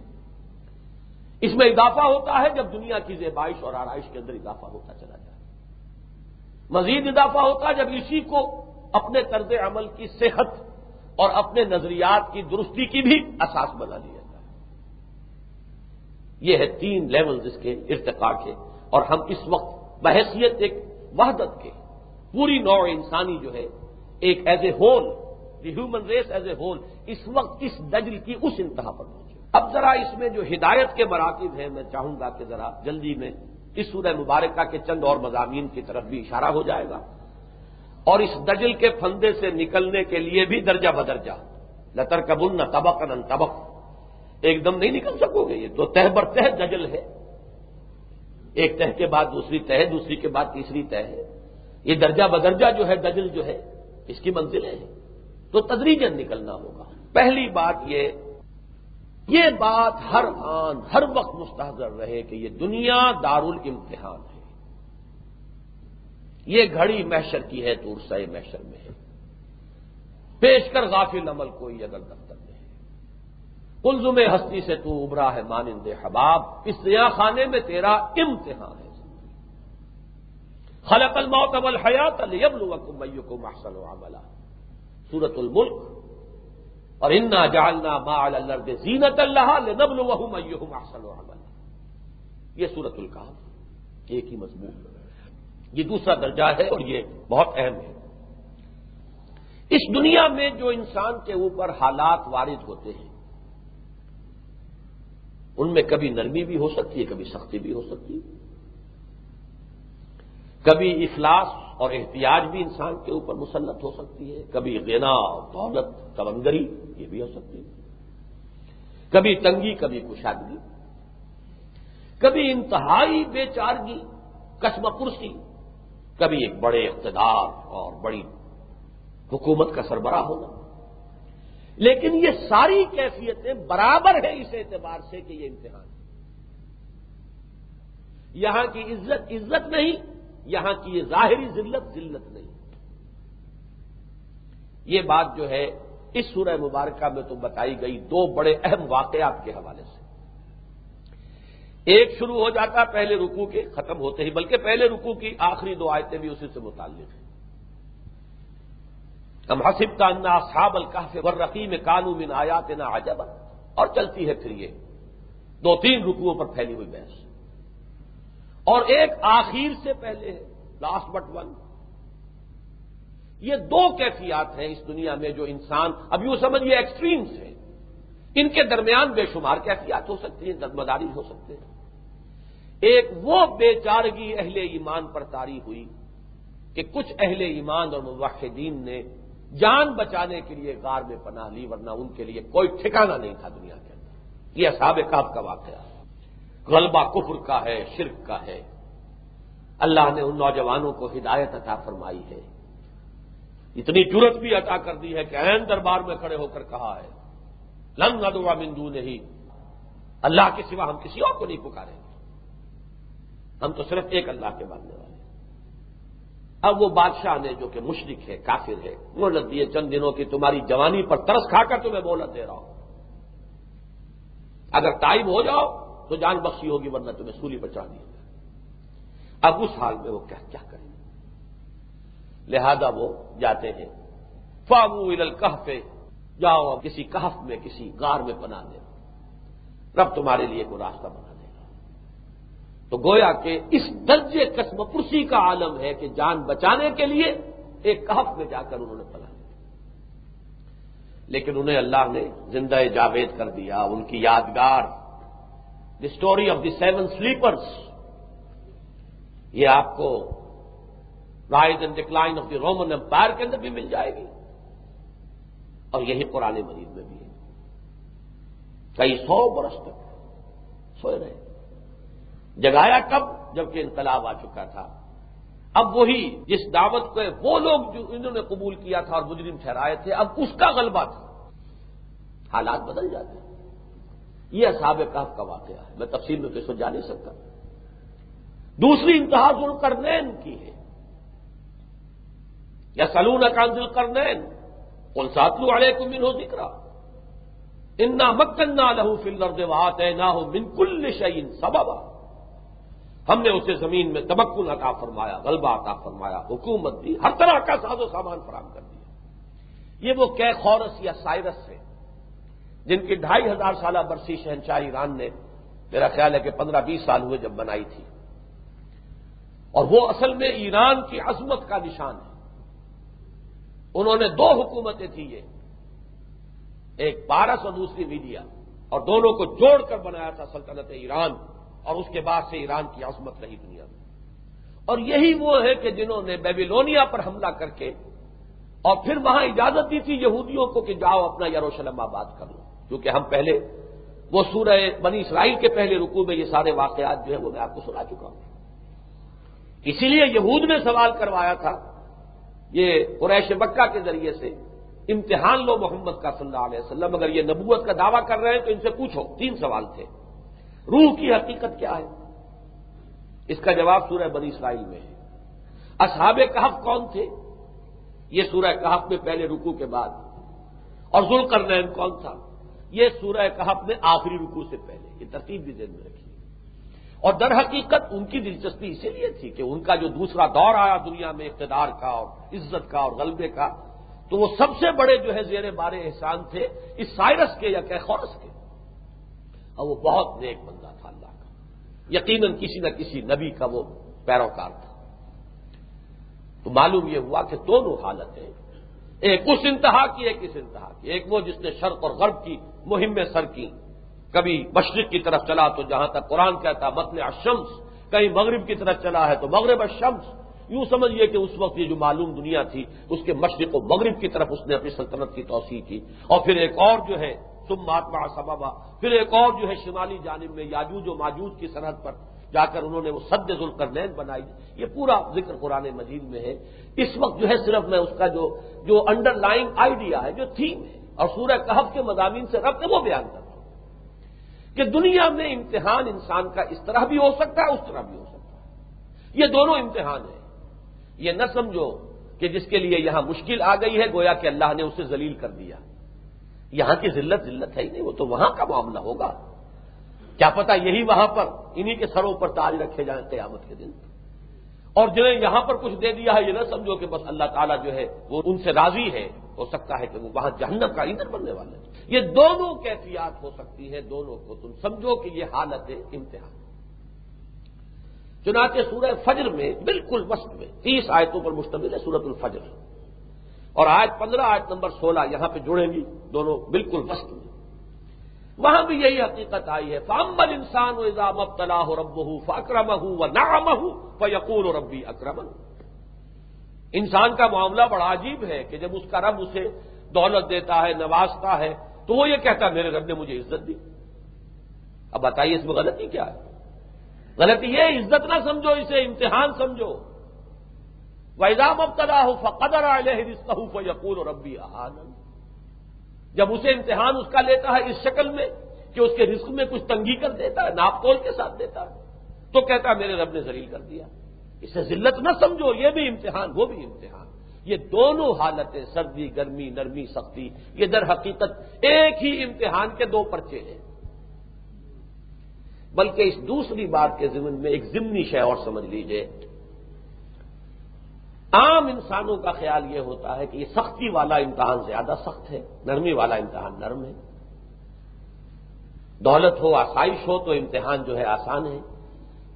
اس میں اضافہ ہوتا ہے جب دنیا کی زیبائش اور آرائش کے اندر اضافہ ہوتا چلا جائے، مزید اضافہ ہوتا ہے جب اسی کو اپنے طرز عمل کی صحت اور اپنے نظریات کی درستی کی بھی اساس بنا لیا جائے۔ یہ ہے 3 لیولز اس کے ارتقاء کے، اور ہم اس وقت بحیثیت ایک وحدت کے، پوری نوع انسانی جو ہے ایک as a whole, the human race as a whole, اس وقت اس دجل کی اس انتہا پر پہنچے۔ اب ذرا اس میں جو ہدایت کے مراتب ہیں، میں چاہوں گا کہ ذرا جلدی میں اس سورہ مبارکہ کے چند اور مضامین کی طرف بھی اشارہ ہو جائے گا، اور اس دجل کے پھندے سے نکلنے کے لیے بھی درجہ بدرجہ، لترکبن طبقا عن طبق، ایک دم نہیں نکل سکو گے، یہ تو تہ بر تہ دجل ہے، ایک تہ کے بعد دوسری تہ، دوسری کے بعد تیسری تہ ہے، یہ درجہ بدرجہ جو ہے دجل جو ہے اس کی منزلیں ہیں، تو تدریجاً نکلنا ہوگا۔ پہلی بات یہ بات ہر آن ہر وقت مستحضر رہے کہ یہ دنیا دارالامتحان ہے، یہ گھڑی محشر کی ہے تو عرصہ محشر میں ہے، پیش کر غافل عمل کوئی اگر دفتر میں ہے، قلزم ہستی سے تو ابھرا ہے مانند حباب، اس نیا خانے میں تیرا امتحان ہے، خلق الموت والحیات لیبلوکم ایکم احسن عملا، سورۃ الملک، اور انا جعلنا ما علی الارض زینۃ لها لنبلوہم ایہم احسن عملا، یہ سورۃ الکہف، ایک ہی مضمون، یہ دوسرا درجہ ہے اور یہ بہت اہم ہے۔ اس دنیا میں جو انسان کے اوپر حالات وارد ہوتے ہیں ان میں کبھی نرمی بھی ہو سکتی ہے، کبھی سختی بھی ہو سکتی ہے، کبھی افلاس اور احتیاج بھی انسان کے اوپر مسلط ہو سکتی ہے، کبھی غنا اور دولت تونگری یہ بھی ہو سکتی ہے، کبھی تنگی، کبھی کشادگی، کبھی انتہائی بے چارگی، کسم پرسی، کبھی ایک بڑے اقتدار اور بڑی حکومت کا سربراہ ہونا، لیکن یہ ساری کیفیتیں برابر ہیں اس اعتبار سے کہ یہ امتحان ہے۔ یہاں کی عزت عزت نہیں، یہاں کی یہ ظاہری ذلت ذلت نہیں۔ یہ بات جو ہے اس سورہ مبارکہ میں تو بتائی گئی 2 بڑے اہم واقعات کے حوالے سے۔ ایک شروع ہو جاتا پہلے رکوع کے ختم ہوتے ہی، بلکہ پہلے رکوع کی آخری 2 آیتیں بھی اسی سے متعلق ہیں۔ ام حسبت ان اصحاب الکہف والرقیم کانوا من آیاتنا عجبا، اور چلتی ہے پھر یہ 2-3 رکوعوں پر پھیلی ہوئی بحث، اور ایک آخر سے پہلے ہے، لاسٹ بٹ ون۔ یہ 2 کیفیات ہیں اس دنیا میں جو انسان، اب یوں سمجھیے ایکسٹریمز ہیں، ان کے درمیان بے شمار کیفیات ہو سکتی ہیں، درمداری ہو سکتے ہیں۔ ایک وہ بے چارگی اہل ایمان پر طاری ہوئی کہ کچھ اہل ایمان اور موحدین نے جان بچانے کے لیے غار میں پناہ لی، ورنہ ان کے لیے کوئی ٹھکانہ نہیں تھا دنیا کے اندر۔ یہ اصحاب کہف کا واقعہ، غلبہ کفر کا ہے، شرک کا ہے، اللہ نے ان نوجوانوں کو ہدایت عطا فرمائی ہے، اتنی جرت بھی عطا کر دی ہے کہ عین دربار میں کھڑے ہو کر کہا ہے لن ندعو من دونہ، اللہ کے سوا ہم کسی اور کو نہیں پکاریں گے، ہم تو صرف ایک اللہ کے ماننے والے ہیں۔ اب وہ بادشاہ نے جو کہ مشرک ہے، کافر ہے، مہلت دیے چند دنوں کی، تمہاری جوانی پر ترس کھا کر تمہیں مہلت دے رہا ہوں، اگر تائب ہو جاؤ تو جان بخشی ہوگی، ورنہ تمہیں سولی پر چڑھا دیا جائے۔ اب اس حال میں وہ کیا کریں، لہذا وہ جاتے ہیں، فاووا الی الکہف، جاؤ کسی کہف میں، کسی غار میں پناہ لے، رب تمہارے لیے کوئی راستہ بنا دے گا۔ تو گویا کہ اس درجے قسم پرسی کا عالم ہے کہ جان بچانے کے لیے ایک کہف میں جا کر انہوں نے پناہ لی، لیکن انہیں اللہ نے زندہ جاوید کر دیا۔ ان کی یادگار the story of the 7 sleepers, یہ آپ کو rise and decline of the Roman empire کے اندر بھی مل جائے گی، اور یہی قرآن مجید میں بھی ہے۔ کئی 100 برس تک سوئے رہے، جگایا کب؟ جبکہ انقلاب آ چکا تھا، اب وہی جس دعوت کو وہ لوگ جو انہوں نے قبول کیا تھا اور مجرم ٹھہرائے تھے، اب اس کا غلبہ تھا، حالات بدل جاتے ہیں۔ یہ اصحاب کہف کا واقعہ ہے، میں تفصیل میں کسی کو جا نہیں سکتا۔ دوسری انتہا ذوالقرنین کی ہے، یسألونک عن ذی القرنین قل ساتلو علیکم منہ ذکرا انا مکننا لہ فی الارض وآتیناہ من کل شیء سببا، ہم نے اسے زمین میں تمکن عطا فرمایا، غلبہ عطا فرمایا، حکومت دی، ہر طرح کا ساز و سامان فراہم کر دیا۔ یہ وہ کیخورس یا سائرس ہے جن کی 2500 سالہ برسی شہنشاہ ایران نے، میرا خیال ہے کہ 15-20 سال ہوئے جب بنائی تھی، اور وہ اصل میں ایران کی عظمت کا نشان ہے۔ انہوں نے 2 حکومتیں تھیں، یہ ایک پارس اور دوسری میڈیا، اور دونوں کو جوڑ کر بنایا تھا سلطنت ایران، اور اس کے بعد سے ایران کی عظمت رہی دنیا میں۔ اور یہی وہ ہے کہ جنہوں نے بیبیلونیا پر حملہ کر کے اور پھر وہاں اجازت دی تھی یہودیوں کو کہ جاؤ اپنا یروشلم آباد کر لو، کیونکہ ہم پہلے وہ سورہ بنی اسرائیل کے پہلے رکوع میں یہ سارے واقعات جو ہیں وہ میں آپ کو سنا چکا ہوں۔ اسی لیے یہود نے سوال کروایا تھا، یہ قریش مکہ کے ذریعے سے، امتحان لو محمد کا صلی اللہ علیہ وسلم، اگر یہ نبوت کا دعویٰ کر رہے ہیں تو ان سے پوچھو۔ 3 سوال تھے۔ روح کی حقیقت کیا ہے؟ اس کا جواب سورہ بنی اسرائیل میں ہے۔ اصحاب کہف کون تھے؟ یہ سورہ کہف میں پہلے رکوع کے بعد۔ اور ذوالقرنین کون تھا؟ یہ سورہ کہف میں آخری رکوع سے پہلے۔ یہ ترتیب بھی ذہن میں رکھیے۔ اور در حقیقت ان کی دلچسپی اسی لیے تھی کہ ان کا جو دوسرا دور آیا دنیا میں اقتدار کا اور عزت کا اور غلبے کا، تو وہ سب سے بڑے جو ہے زیر بار احسان تھے اس سائرس کے یا کیخورس کے، اور وہ بہت نیک بندہ تھا اللہ کا، یقیناً کسی نہ کسی نبی کا وہ پیروکار تھا۔ تو معلوم یہ ہوا کہ دونوں حالتیں، ایک اس انتہا کی ایک اس انتہا کی، ایک وہ جس نے شرق اور غرب کی مہمیں سر کی، کبھی مشرق کی طرف چلا تو جہاں تک قرآن کہتا مطلع الشمس، کہیں مغرب کی طرف چلا ہے تو مغرب الشمس، یوں سمجھیے کہ اس وقت یہ جو معلوم دنیا تھی اس کے مشرق و مغرب کی طرف اس نے اپنی سلطنت کی توسیع کی۔ اور پھر ایک اور جو ہے ثم اتبع سببا، پھر ایک اور جو ہے شمالی جانب میں یاجوج و ماجوج کی سرحد پر جا کر انہوں نے وہ سد ذوالقرنین بنائی۔ یہ پورا ذکر قرآن مجید میں ہے۔ اس وقت جو ہے صرف میں اس کا جو انڈر لائن آئیڈیا ہے، جو تھیم ہے اور سورہ کہف کے مضامین سے ربط ہے، وہ بیان کرتا ہوں کہ دنیا میں امتحان انسان کا اس طرح بھی ہو سکتا ہے، اس طرح بھی ہو سکتا ہے۔ یہ دونوں امتحان ہیں۔ یہ نہ سمجھو کہ جس کے لیے یہاں مشکل آ گئی ہے گویا کہ اللہ نے اسے ذلیل کر دیا۔ یہاں کی ذلت ہے ہی نہیں، وہ تو وہاں کا معاملہ ہوگا۔ کیا پتا یہی وہاں پر انہی کے سروں پر تاج رکھے جائیں قیامت کے دن۔ اور جنہیں یہاں پر کچھ دے دیا ہے، یہ نہ سمجھو کہ بس اللہ تعالیٰ جو ہے وہ ان سے راضی ہے، ہو سکتا ہے کہ وہ وہاں جہنم کا ایندھن بننے والے ہیں۔ یہ دونوں کیفیات ہو سکتی ہیں، دونوں کو تم سمجھو کہ یہ حالت امتحان۔ چنانچہ سورہ فجر میں بالکل وسط میں 30 آیتوں پر مشتمل ہے سورۃ الفجر، اور آیت 15 آیت نمبر 16 یہاں پہ جڑیں گی، دونوں بالکل وسط میں۔ وہاں بھی یہی حقیقت آئی ہے، فَأَمَّا الْإِنسَانُ إِذَا مَا ابْتَلَاهُ رَبُّهُ فَأَكْرَمَهُ وَنَعَمَهُ فَيَقُولُ رَبِّي أَكْرَمَنِ۔ انسان کا معاملہ بڑا عجیب ہے کہ جب اس کا رب اسے دولت دیتا ہے، نوازتا ہے، تو وہ یہ کہتا ہے میرے رب نے مجھے عزت دی۔ اب بتائیے اس میں غلطی کیا ہے؟ غلطی یہ عزت نہ سمجھو، اسے امتحان سمجھو۔ وَإِذَا مَا ابْتَلَاهُ فَقَدَرَ عَلَيْهِ رِزْقَهُ فَيَقُولُ رَبِّي أَهَانَنِ۔ جب اسے امتحان اس کا لیتا ہے اس شکل میں کہ اس کے رزق میں کچھ تنگی کر دیتا ہے، ناپ تول کے ساتھ دیتا ہے، تو کہتا ہے میرے رب نے ذلیل کر دیا۔ اسے ذلت نہ سمجھو، یہ بھی امتحان وہ بھی امتحان۔ یہ دونوں حالتیں، سردی گرمی نرمی سختی، یہ در حقیقت ایک ہی امتحان کے 2 پرچے ہیں۔ بلکہ اس دوسری بات کے ضمن میں ایک ضمنی شے اور سمجھ لیجئے۔ عام انسانوں کا خیال یہ ہوتا ہے کہ یہ سختی والا امتحان زیادہ سخت ہے، نرمی والا امتحان نرم ہے۔ دولت ہو، آسائش ہو تو امتحان جو ہے آسان ہے،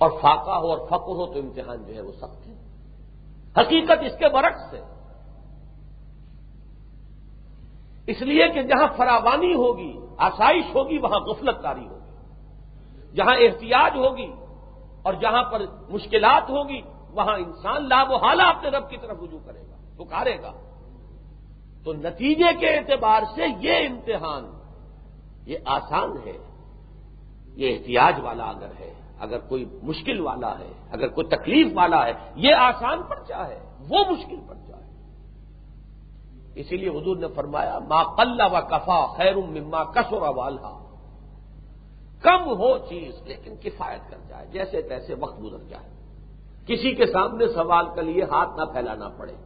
اور فاقہ ہو اور فقر ہو تو امتحان جو ہے وہ سخت ہے۔ حقیقت اس کے برعکس ہے۔ اس لیے کہ جہاں فراوانی ہوگی، آسائش ہوگی، وہاں غفلت طاری ہوگی۔ جہاں احتیاج ہوگی اور جہاں پر مشکلات ہوگی، وہاں انسان لامحالہ اپنے رب کی طرف رجوع کرے گا، پکارے گا۔ تو نتیجے کے اعتبار سے یہ امتحان یہ آسان ہے، یہ احتیاج والا اگر ہے، اگر کوئی مشکل والا ہے، اگر کوئی تکلیف والا ہے، یہ آسان پرچہ ہے، وہ مشکل پرچہ ہے۔ اسی لیے حضور نے فرمایا ما قل و کفا خیر مما کثر و الہا، کم ہو چیز لیکن کفایت کر جائے، جیسے تیسے وقت گزر جائے، کسی کے سامنے سوال کے لیے ہاتھ نہ پھیلانا پڑے۔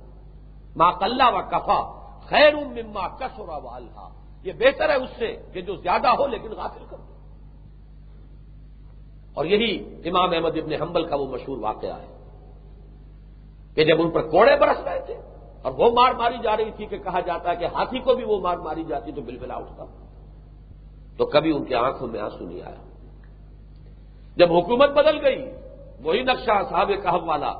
ما قل و کفا خیر مما کثر و الہا، یہ بہتر ہے اس سے کہ جو زیادہ ہو لیکن غافل کر دو۔ اور یہی امام احمد ابن حنبل کا وہ مشہور واقعہ ہے کہ جب ان پر کوڑے برس رہے تھے اور وہ مار ماری جا رہی تھی کہ کہا جاتا ہے کہ ہاتھی کو بھی وہ مار ماری جاتی تو بلبلا اٹھتا، تو کبھی ان کی آنکھوں میں آنسو نہیں آیا۔ جب حکومت بدل گئی، وہی نقشہ اصحاب کہف والا،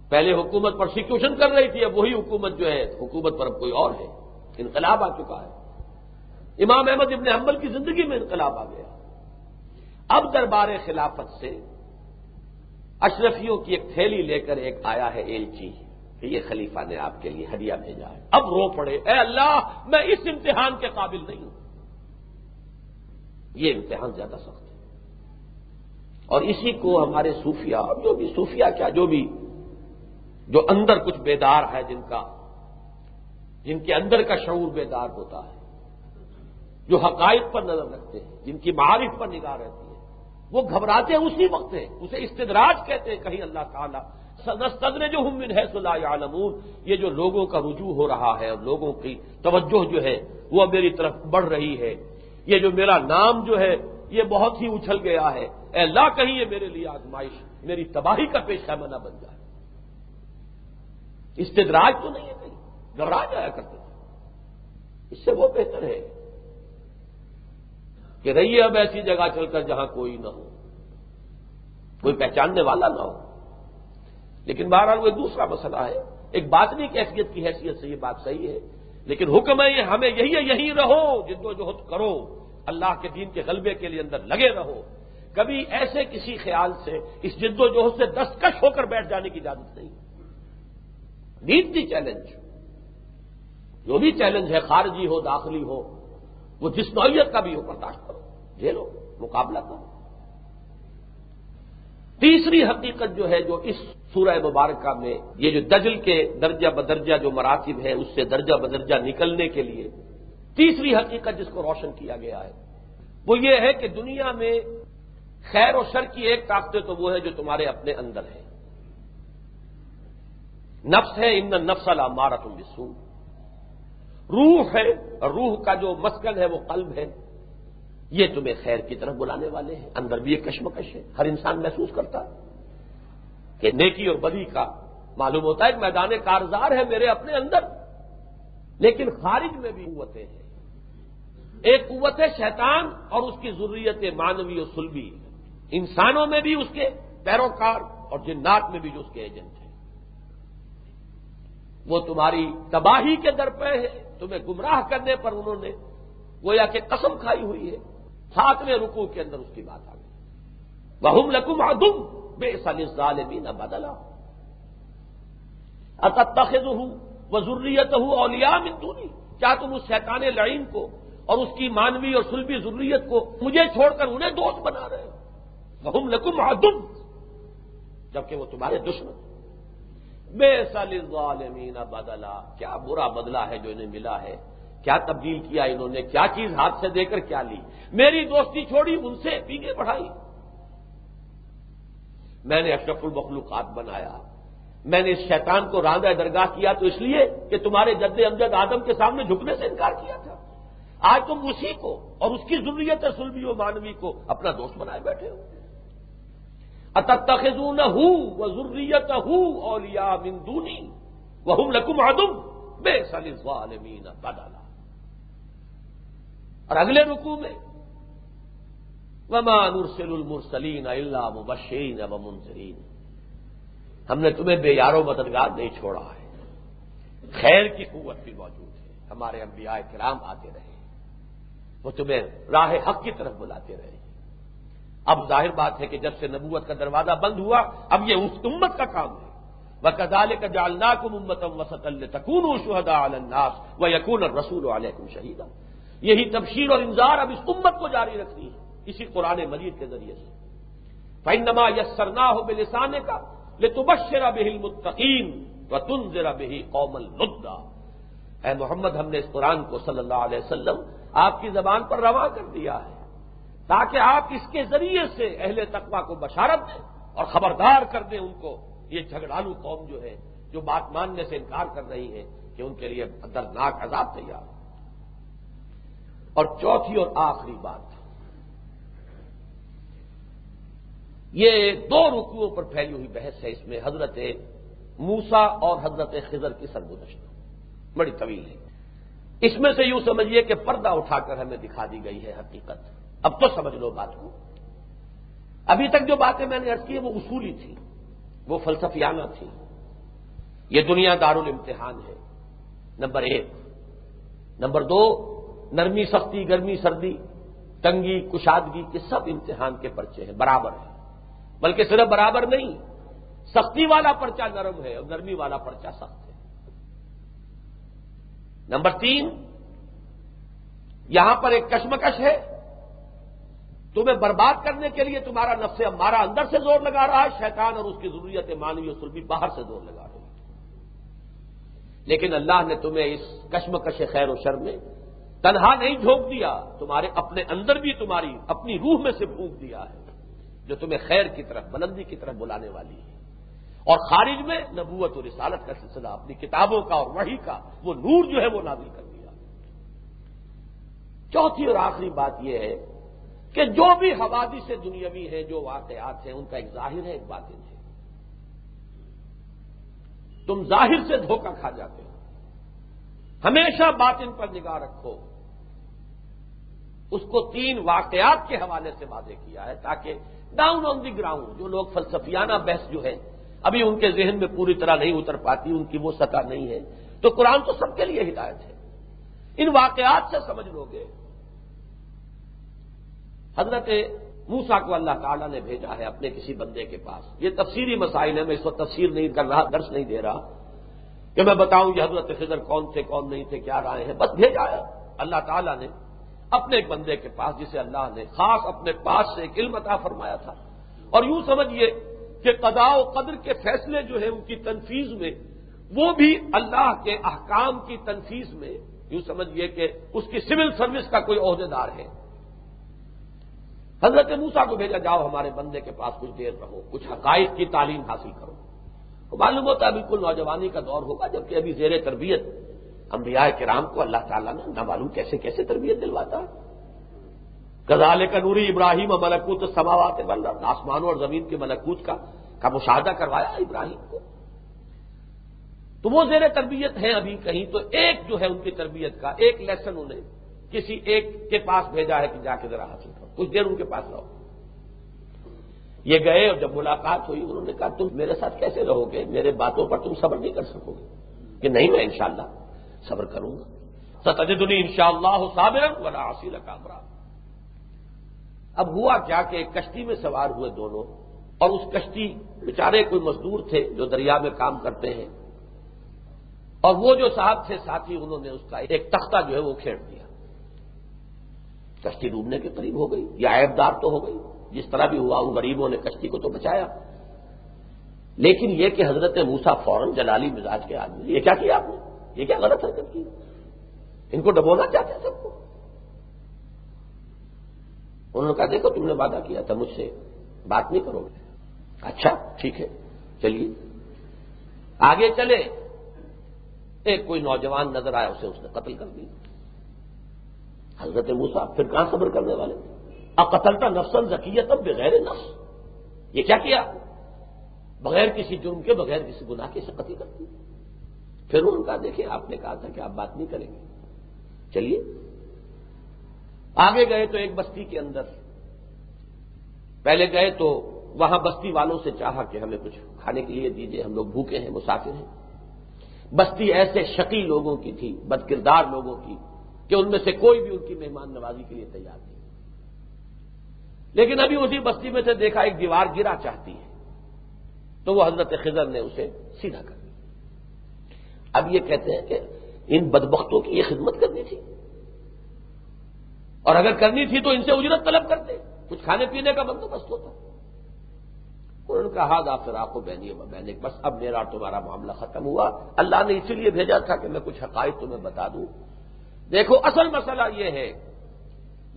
پہلے حکومت پرسیکیوشن کر رہی تھی، اب وہی حکومت جو ہے حکومت پر اب کوئی اور ہے، انقلاب آ چکا ہے۔ امام احمد ابن حنبل کی زندگی میں انقلاب آ گیا۔ اب دربار خلافت سے اشرفیوں کی ایک تھیلی لے کر ایک آیا ہے ایلچی کہ یہ خلیفہ نے آپ کے لیے ہدیہ بھیجا ہے۔ اب رو پڑے، اے اللہ میں اس امتحان کے قابل نہیں ہوں، یہ امتحان زیادہ سخت ہے۔ اور اسی کو ہمارے صوفیاء، جو بھی صوفیاء کیا، جو اندر کچھ بیدار ہے، جن کے اندر کا شعور بیدار ہوتا ہے، جو حقائق پر نظر رکھتے ہیں، جن کی معارف پر نگاہ رہتی ہے، وہ گھبراتے ہیں اسی وقت ہے، اسے استدراج کہتے ہیں۔ کہیں اللہ تعالیٰ سنستدرجہم من حیث لا یعلمون، یہ جو لوگوں کا رجوع ہو رہا ہے اور لوگوں کی توجہ جو ہے وہ میری طرف بڑھ رہی ہے، یہ جو میرا نام جو ہے یہ بہت ہی اچھل گیا ہے، اے اللہ کہیں یہ میرے لیے آزمائش، میری تباہی کا پیش خیمہ نہ بن جائے۔ استدراج تو نہیں ہے، کہیں گھبرا جایا کرتے تھے۔ اس سے وہ بہتر ہے کہ رہیے اب ایسی جگہ چل کر جہاں کوئی نہ ہو، کوئی پہچاننے والا نہ ہو۔ لیکن بہرحال وہ ایک دوسرا مسئلہ ہے، ایک باطنی کیفیت کی حیثیت سے یہ بات صحیح ہے، لیکن حکم ہے یہ ہمیں یہی رہو، جد و جہد کرو، اللہ کے دین کے غلبے کے لیے اندر لگے رہو۔ کبھی ایسے کسی خیال سے اس جد و جہد سے دستکش ہو کر بیٹھ جانے کی اجازت نہیں۔ نیڈ دی چیلنج، جو بھی چیلنج ہے، خارجی ہو داخلی ہو، وہ جس نوعیت کا بھی ہو، برداشت کرو، جھیلو، مقابلہ کرو۔ تیسری حقیقت جو ہے جو اس سورہ مبارکہ میں یہ جو دجل کے درجہ بدرجہ جو مراتب ہے اس سے درجہ بدرجہ نکلنے کے لیے تیسری حقیقت جس کو روشن کیا گیا ہے وہ یہ ہے کہ دنیا میں خیر و شر کی ایک طاقت تو وہ ہے جو تمہارے اپنے اندر ہے، نفس ہے، ان النفس لامارۃ بالسوء، روح ہے، روح کا جو مسکن ہے وہ قلب ہے، یہ تمہیں خیر کی طرف بلانے والے ہیں۔ اندر بھی ایک کشمکش ہے، ہر انسان محسوس کرتا ہے کہ نیکی اور بدی کا معلوم ہوتا ہے کہ میدان کارزار ہے میرے اپنے اندر، لیکن خارج میں بھی قوتیں ہیں۔ ایک قوت ہے شیطان اور اس کی ذریت معنوی و صلبی، انسانوں میں بھی اس کے پیروکار اور جنات میں بھی جو اس کے ایجنٹ ہیں، وہ تمہاری تباہی کے در پہ ہے، تمہیں گمراہ کرنے پر انہوں نے گویا کہ قسم کھائی ہوئی ہے۔ 7ویں رکوع کے اندر اس کی بات آ گئی، وَهُمْ لَكُمْ عَدُوٌّ بِئْسَ لِلظَّالِمِينَ بَدَلًا أَتَتَّخِذُهُ وَذُرِّيَّتَهُ أَوْلِيَاءَ مِن دُونِي، کیا تم اس شیطان لعین کو اور اس کی مانوی اور صلبی ذریت کو مجھے چھوڑ کر انہیں دوست بنا رہے ہو؟ وَهُمْ لَكُمْ عَدُوٌّ، جبکہ وہ تمہارے دشمن۔ بِئْسَ لِلظَّالِمِينَ بَدَلًا، کیا برا بدلہ ہے جو انہیں ملا ہے، کیا تبدیل کیا انہوں نے، کیا چیز ہاتھ سے دے کر کیا لی، میری دوستی چھوڑی، ان سے پیگے بڑھائی۔ میں نے اشرف المخلوقات بنایا، میں نے اس شیطان کو راندہ درگاہ کیا تو اس لیے کہ تمہارے جد امجد آدم کے سامنے جھکنے سے انکار کیا تھا، آج تم اسی کو اور اس کی ذریت صلبی و مانوی کو اپنا دوست بنائے بیٹھے ہو۔ أَتَتَّخِذُونَهُ وَذُرِّيَّتَهُ أَوْلِيَاءَ مِن دُونِي وَهُمْ لَكُمْ عَدُوٌّ بِئْسَ لِلظَّالِمِينَ بَدَلًا۔ اور اگلے رکوع میں وَمَا نُرْسِلُ الْمُرْسَلِينَ إِلَّا مُبَشِّرِينَ وَمُنذِرِينَ، ہم نے تمہیں بے یار و مددگار نہیں چھوڑا ہے، خیر کی قوت بھی موجود ہے، ہمارے انبیاء کرام آتے رہے، وہ تمہیں راہ حق کی طرف بلاتے رہے۔ اب ظاہر بات ہے کہ جب سے نبوت کا دروازہ بند ہوا اب یہ اس امت کا کام ہے، وَكَذَلِكَ جَعَلْنَاكُمْ أُمَّةً وَسَطًا لِتَكُونُوا شُهَدَاءَ عَلَى النَّاسِ وَيَكُونَ الرَّسُولُ عَلَيْكُمْ شَهِيدًا، یہی تبشیر اور انذار اب اس امت کو جاری رکھنی ہے اسی قرآن مجید کے ذریعے سے فإنما يسرناه بلسانك لتبشر به المتقين وتنذر به قوما لدا۔ اے محمد، ہم نے اس قرآن کو صلی اللہ علیہ وسلم آپ کی زبان پر رواں کر دیا ہے تاکہ آپ اس کے ذریعے سے اہل تقویٰ کو بشارت دیں اور خبردار کر دیں ان کو، یہ جھگڑالو قوم جو ہے، جو بات ماننے سے انکار کر رہی ہے، کہ ان کے لیے دردناک عذاب تیار ہے۔ اور چوتھی اور آخری بات، یہ دو رکوعوں پر پھیلی ہوئی بحث ہے، اس میں حضرت موسیٰ اور حضرت خضر کی سرگزشت بڑی طویل ہے۔ اس میں سے یوں سمجھیے کہ پردہ اٹھا کر ہمیں دکھا دی گئی ہے حقیقت۔ اب تو سمجھ لو بات کو۔ ابھی تک جو باتیں میں نے عرض کی وہ اصولی تھی، وہ فلسفیانہ تھی۔ یہ دنیا دارالامتحان ہے، نمبر 1۔ نمبر 2، نرمی سختی، گرمی سردی، تنگی کشادگی کے سب امتحان کے پرچے ہیں، برابر ہیں۔ بلکہ صرف برابر نہیں، سختی والا پرچہ نرم ہے اور نرمی والا پرچہ سخت ہے۔ نمبر 3، یہاں پر ایک کشمکش ہے، تمہیں برباد کرنے کے لیے تمہارا نفس امارہ اندر سے زور لگا رہا ہے، شیطان اور اس کی ضروریت مانوی و سلبی باہر سے زور لگا رہی ہے۔ لیکن اللہ نے تمہیں اس کشمکش خیر و شر میں تنہا نہیں جھونک دیا، تمہارے اپنے اندر بھی تمہاری اپنی روح میں سے پھونک دیا ہے، جو تمہیں خیر کی طرف، بلندی کی طرف بلانے والی ہے۔ اور خارج میں نبوت اور رسالت کا سلسلہ، اپنی کتابوں کا اور وحی کا وہ نور جو ہے وہ نازل کر دیا۔ چوتھی اور آخری بات یہ ہے کہ جو بھی حوادث دنیاوی ہیں، جو واقعات ہیں، ان کا ایک ظاہر ہے، ایک باطن ہے۔ تم ظاہر سے دھوکہ کھا جاتے ہو، ہمیشہ باطن پر نگاہ رکھو۔ اس کو 3 واقعات کے حوالے سے واضح کیا ہے تاکہ ڈاؤن آن دی گراؤنڈ جو لوگ فلسفیانہ بحث جو ہے ابھی ان کے ذہن میں پوری طرح نہیں اتر پاتی، ان کی وہ سطح نہیں ہے، تو قرآن تو سب کے لیے ہدایت ہے۔ ان واقعات سے سمجھ لو گے۔ حضرت موسیٰ کو اللہ تعالیٰ نے بھیجا ہے اپنے کسی بندے کے پاس۔ یہ تفسیری مسائل ہے، میں اس وقت تفسیر نہیں کر رہا، درس نہیں دے رہا کہ میں بتاؤں یہ حضرت خضر کون تھے کون نہیں تھے، کیا رائے ہیں، بس بھیجا ہے اللہ تعالیٰ نے اپنے ایک بندے کے پاس، جسے اللہ نے خاص اپنے پاس سے ایک علم عطا فرمایا تھا۔ اور یوں سمجھیے کہ قضاء و قدر کے فیصلے جو ہیں ان کی تنفیذ میں، وہ بھی اللہ کے احکام کی تنفیذ میں، یوں سمجھیے کہ اس کی سول سروس کا کوئی عہدیدار ہے۔ حضرت موسیٰ کو بھیجا، جاؤ ہمارے بندے کے پاس کچھ دیر رہو، کچھ حقائق کی تعلیم حاصل کرو۔ تو معلوم ہوتا ہے بالکل نوجوانی کا دور ہوگا، جبکہ ابھی زیر تربیت انبیاء کرام کو اللہ تعالیٰ نے نہ معلوم کیسے کیسے تربیت دلواتا ہے۔ کذالک نوری ابراہیم ملکوت السماوات والارض، آسمانوں اور زمین کے ملکوت کا مشاہدہ کروایا ابراہیم کو۔ تو وہ زیر تربیت ہیں ابھی کہیں، تو ایک جو ہے ان کی تربیت کا ایک لیسن انہیں کسی ایک کے پاس بھیجا ہے کہ جا کے ذرا حاصل کرو، کچھ دیر ان کے پاس رہو۔ یہ گئے اور جب ملاقات ہوئی انہوں نے کہا تم میرے ساتھ کیسے رہو گے، میرے باتوں پر تم صبر نہیں کر سکو گے؟ کہ نہیں، میں انشاءاللہ صبر کروں گا، ستجدنی انشاءاللہ صابرا ولا اعصی لک امرا۔ اب ہوا کیا کہ ایک کشتی میں سوار ہوئے دونوں، اور اس کشتی بیچارے کوئی مزدور تھے جو دریا میں کام کرتے ہیں، اور وہ جو صاحب تھے ساتھی، انہوں نے اس کا ایک تختہ جو ہے وہ کھینچ دیا، کشتی ڈوبنے کے قریب ہو گئی، یا عیبدار تو ہو گئی، جس طرح بھی ہوا ان غریبوں نے کشتی کو تو بچایا۔ لیکن یہ کہ حضرت موسیٰ فوراً جلالی مزاج کے آدمی، یہ کیا کیا آپ نے، یہ کیا غلط حرکت کی، ان کو ڈبونا چاہتے ہیں سب کو۔ انہوں نے کہا دیکھو تم نے وعدہ کیا تھا مجھ سے بات نہیں کرو گے، اچھا ٹھیک ہے چلیے آگے چلے۔ ایک کوئی نوجوان نظر آیا، اسے اس نے قتل کر دیا۔ حضرت موسیٰ پھر کہاں صبر کرنے والے، اقتلت نفسا زکیۃ بغیر نفس، یہ کیا کیا، بغیر کسی جرم کے، بغیر کسی گناہ کے سے قتل کر دی۔ پھر انہوں نے کہا دیکھیں آپ نے کہا تھا کہ آپ بات نہیں کریں گے، چلیے آگے گئے تو ایک بستی کے اندر پہلے گئے تو وہاں بستی والوں سے چاہا کہ ہمیں کچھ کھانے کے لیے دیجیے، ہم لوگ بھوکے ہیں، مسافر ہیں۔ بستی ایسے شقی لوگوں کی تھی، بد کردار لوگوں کی، کہ ان میں سے کوئی بھی ان کی مہمان نوازی کے لیے تیار نہیں۔ لیکن ابھی اسی بستی میں سے دیکھا ایک دیوار گرا چاہتی ہے، تو وہ حضرت خضر نے اسے سیدھا کر دیا۔ اب یہ کہتے ہیں کہ ان بدبختوں کی یہ خدمت کرنی تھی، اور اگر کرنی تھی تو ان سے اجرت طلب کرتے، کچھ کھانے پینے کا بندوبست ہوتا۔ انہوں نے کہا ہذا فراق بینی و بینک، بس اب میرا اور تمہارا معاملہ ختم ہوا، اللہ نے اسی لیے بھیجا تھا کہ میں کچھ حقائق تمہیں بتا دوں۔ دیکھو اصل مسئلہ یہ ہے،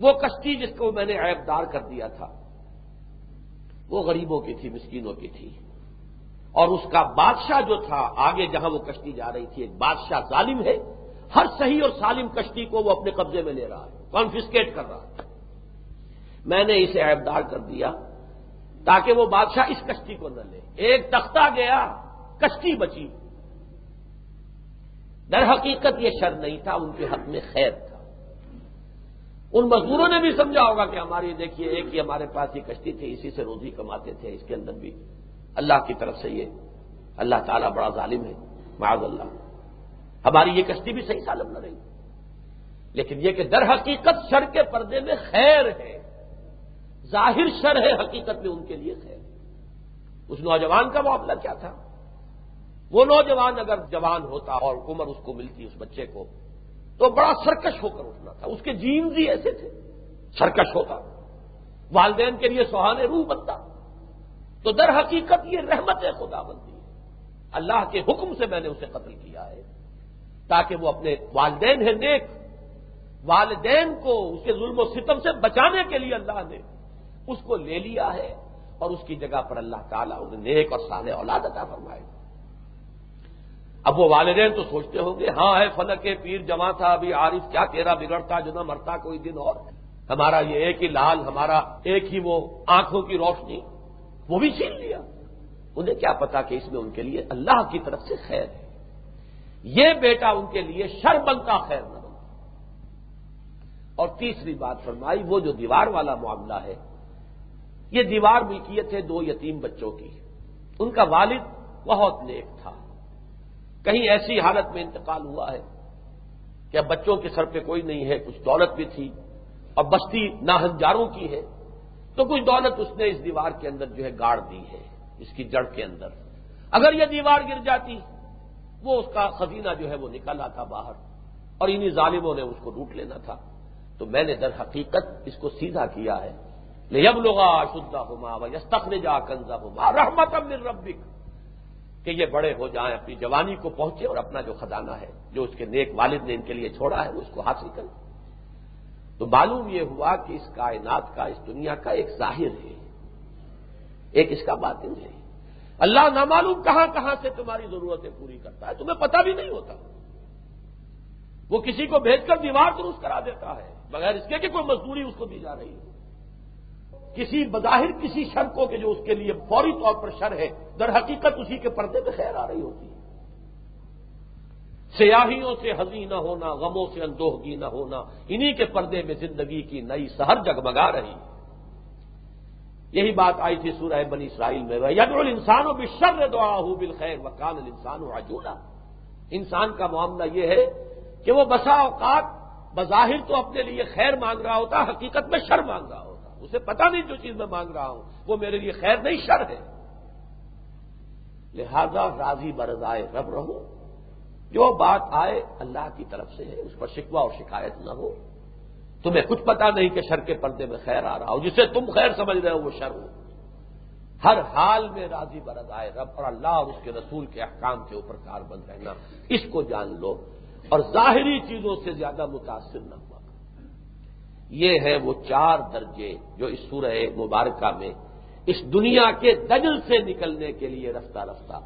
وہ کشتی جس کو میں نے عیبدار کر دیا تھا وہ غریبوں کی تھی، مسکینوں کی تھی، اور اس کا بادشاہ جو تھا آگے جہاں وہ کشتی جا رہی تھی، ایک بادشاہ ظالم ہے، ہر صحیح اور سالم کشتی کو وہ اپنے قبضے میں لے رہا ہے، کانفسکیٹ کر رہا ہے۔ میں نے اسے عیبدار کر دیا تاکہ وہ بادشاہ اس کشتی کو نہ لے، ایک تختہ گیا کشتی بچی۔ در حقیقت یہ شر نہیں تھا، ان کے حق میں خیر تھا۔ ان مزدوروں نے بھی سمجھا ہوگا کہ ہماری دیکھیے ایک ہی ہمارے پاس یہ کشتی تھی، اسی سے روزی کماتے تھے، اس کے اندر بھی اللہ کی طرف سے یہ اللہ تعالیٰ بڑا ظالم ہے، معاذ اللہ، ہماری یہ کشتی بھی صحیح سالم نہ رہی۔ لیکن یہ کہ در حقیقت شر کے پردے میں خیر ہے، ظاہر شر ہے، حقیقت میں ان کے لیے خیر۔ اس نوجوان کا معاملہ کیا تھا؟ وہ نوجوان اگر جوان ہوتا اور عمر اس کو ملتی اس بچے کو تو بڑا سرکش ہو کر اٹھنا تھا، اس کے جینز ہی ایسے تھے، سرکش ہوتا، والدین کے لیے سہانے روح بنتا۔ تو در حقیقت یہ رحمت خدا بندی ہے، اللہ کے حکم سے میں نے اسے قتل کیا ہے تاکہ وہ اپنے والدین ہیں نیک، والدین کو اس کے ظلم و ستم سے بچانے کے لیے اللہ نے اس کو لے لیا ہے، اور اس کی جگہ پر اللہ تعالیٰ انہیں نیک اور صالح اولاد عطا فرمائے۔ اب وہ والدین تو سوچتے ہوں گے ہاں ہے فلک پیر جواں تھا ابھی عارف، کیا تیرا بگڑتا جو نہ مرتا کوئی دن اور، ہمارا یہ ایک ہی لال، ہمارا ایک ہی وہ آنکھوں کی روشنی، وہ بھی چھین لیا۔ انہیں کیا پتا کہ اس میں ان کے لیے اللہ کی طرف سے خیر ہے، یہ بیٹا ان کے لیے شر بنتا خیر نہ بنتا۔ اور تیسری بات فرمائی، وہ جو دیوار والا معاملہ ہے، یہ دیوار ملکیت ہے دو یتیم بچوں کی، ان کا والد بہت نیک تھا، کہیں ایسی حالت میں انتقال ہوا ہے کہ اب بچوں کے سر پہ کوئی نہیں ہے، کچھ دولت بھی تھی اور بستی ناہنجاروں کی ہے، تو کچھ دولت اس نے اس دیوار کے اندر جو ہے گاڑ دی ہے، اس کی جڑ کے اندر۔ اگر یہ دیوار گر جاتی وہ اس کا خزینہ جو ہے وہ نکل آتا باہر، اور انہی ظالموں نے اس کو لوٹ لینا تھا۔ تو میں نے در حقیقت اس کو سیدھا کیا ہے، لِيَبْلُغَا أَشُدَّهُمَا وَيَسْتَخْرِجَا كَنزَهُمَا رَحْمَةً مِّن رَّبِّكَ، کہ یہ بڑے ہو جائیں، اپنی جوانی کو پہنچے اور اپنا جو خزانہ ہے جو اس کے نیک والد نے ان کے لیے چھوڑا ہے وہ اس کو حاصل کریں۔ تو معلوم یہ ہوا کہ اس کائنات کا، اس دنیا کا ایک ظاہر ہے، ایک اس کا باطن ہے۔ اللہ نامعلوم کہاں کہاں سے تمہاری ضرورتیں پوری کرتا ہے، تمہیں پتہ بھی نہیں ہوتا۔ وہ کسی کو بھیج کر دیوار درست کرا دیتا ہے بغیر اس کے کہ کوئی مزدوری اس کو دی جا رہی ہے، کسی بظاہر کسی شر کو کہ جو اس کے لیے فوری طور پر شر ہے، در حقیقت اسی کے پردے میں خیر آ رہی ہوتی ہے۔ سیاہیوں سے حزین نہ ہونا، غموں سے اندوہگی نہ ہونا، انہی کے پردے میں زندگی کی نئی سحر جگمگا رہی ہے۔ یہی بات آئی تھی سورہ بنی اسرائیل میں، وَيَدْعُ الْإِنسَانُ بِالشَّرِّ دُعَاءَهُ بِالْخَيْرِ وَكَانَ الْإِنسَانُ عَجُولًا۔ انسان کا معاملہ یہ ہے کہ وہ بسا اوقات بظاہر تو اپنے لیے خیر مانگ رہا ہوتا، حقیقت میں شر مانگ رہا ہوتا، اسے پتہ نہیں جو چیز میں مانگ رہا ہوں وہ میرے لیے خیر نہیں شر ہے۔ لہذا راضی برضائے رب رہو، جو بات آئے اللہ کی طرف سے ہے، اس پر شکوہ اور شکایت نہ ہو۔ تمہیں کچھ پتا نہیں کہ شر کے پردے میں خیر آ رہا ہو، جسے تم خیر سمجھ رہے ہو وہ شر ہو۔ ہر حال میں راضی برضائے رب اور اللہ اور اس کے رسول کے احکام کے اوپر کاربند رہنا، اس کو جان لو، اور ظاہری چیزوں سے زیادہ متاثر نہ ہوا۔ یہ ہے وہ 4 درجے جو اس سورہ مبارکہ میں اس دنیا کے دجل سے نکلنے کے لیے رفتہ رفتہ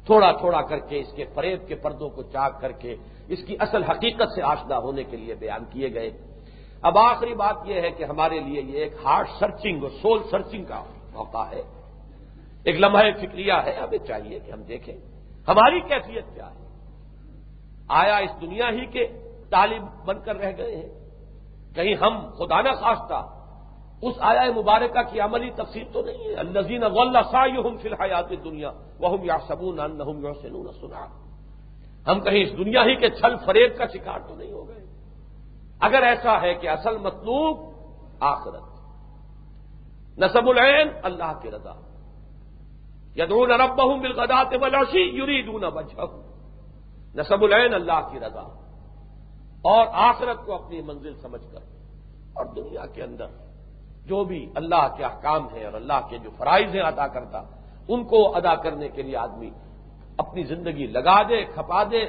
تھوڑا تھوڑا کر کے اس کے فریب کے پردوں کو چاک کر کے اس کی اصل حقیقت سے آشنا ہونے کے لیے بیان کیے گئے۔ اب آخری بات یہ ہے کہ ہمارے لیے یہ ایک ہارٹ سرچنگ اور سول سرچنگ کا موقع ہے، ایک لمحہ فکریہ ہے، ہمیں چاہیے کہ ہم دیکھیں ہماری کیفیت کیا ہے۔ آیا اس دنیا ہی کے طالب بن کر رہ گئے ہیں؟ کہیں ہم خدا نہ خواستہ اس آیا مبارکہ کی عملی تفسیر تو نہیں ہے، الذین ضل سعیہم فی الحیات الدنیا وہم یحسبون انہم یحسنون صنعا، ہم کہیں اس دنیا ہی کے چھل فریب کا شکار تو نہیں ہو گئے؟ اگر ایسا ہے کہ اصل مطلوب آخرت، نصب العین اللہ کی رضا، یدعون ربہم بالغداۃ والعشی یریدون وجہہ، نصب العین اللہ کی رضا اور آخرت کو اپنی منزل سمجھ کر، اور دنیا کے اندر جو بھی اللہ کے احکام ہیں اور اللہ کے جو فرائض ہیں ادا کرتا، ان کو ادا کرنے کے لیے آدمی اپنی زندگی لگا دے، کھپا دے.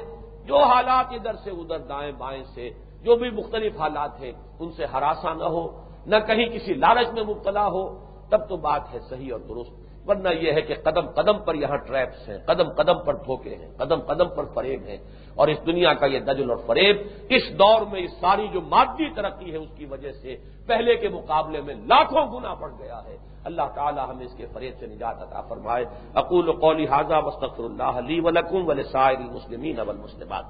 جو حالات ادھر سے ادھر دائیں بائیں سے جو بھی مختلف حالات ہیں ان سے ہراساں نہ ہو، نہ کہیں کسی لالچ میں مبتلا ہو، تب تو بات ہے صحیح اور درست. ورنہ یہ ہے کہ قدم قدم پر یہاں ٹریپس ہیں، قدم قدم پر دھوکے ہیں، قدم قدم پر فریب ہیں. اور اس دنیا کا یہ دجل اور فریب اس دور میں اس ساری جو مادی ترقی ہے اس کی وجہ سے پہلے کے مقابلے میں لاکھوں گنا بڑھ گیا ہے. اللہ تعالی ہمیں اس کے فریب سے نجات عطا فرمائے. اقول قولی ھذا واستغفر اللہ لی ولکم ولسائر المسلمین والمسلمات.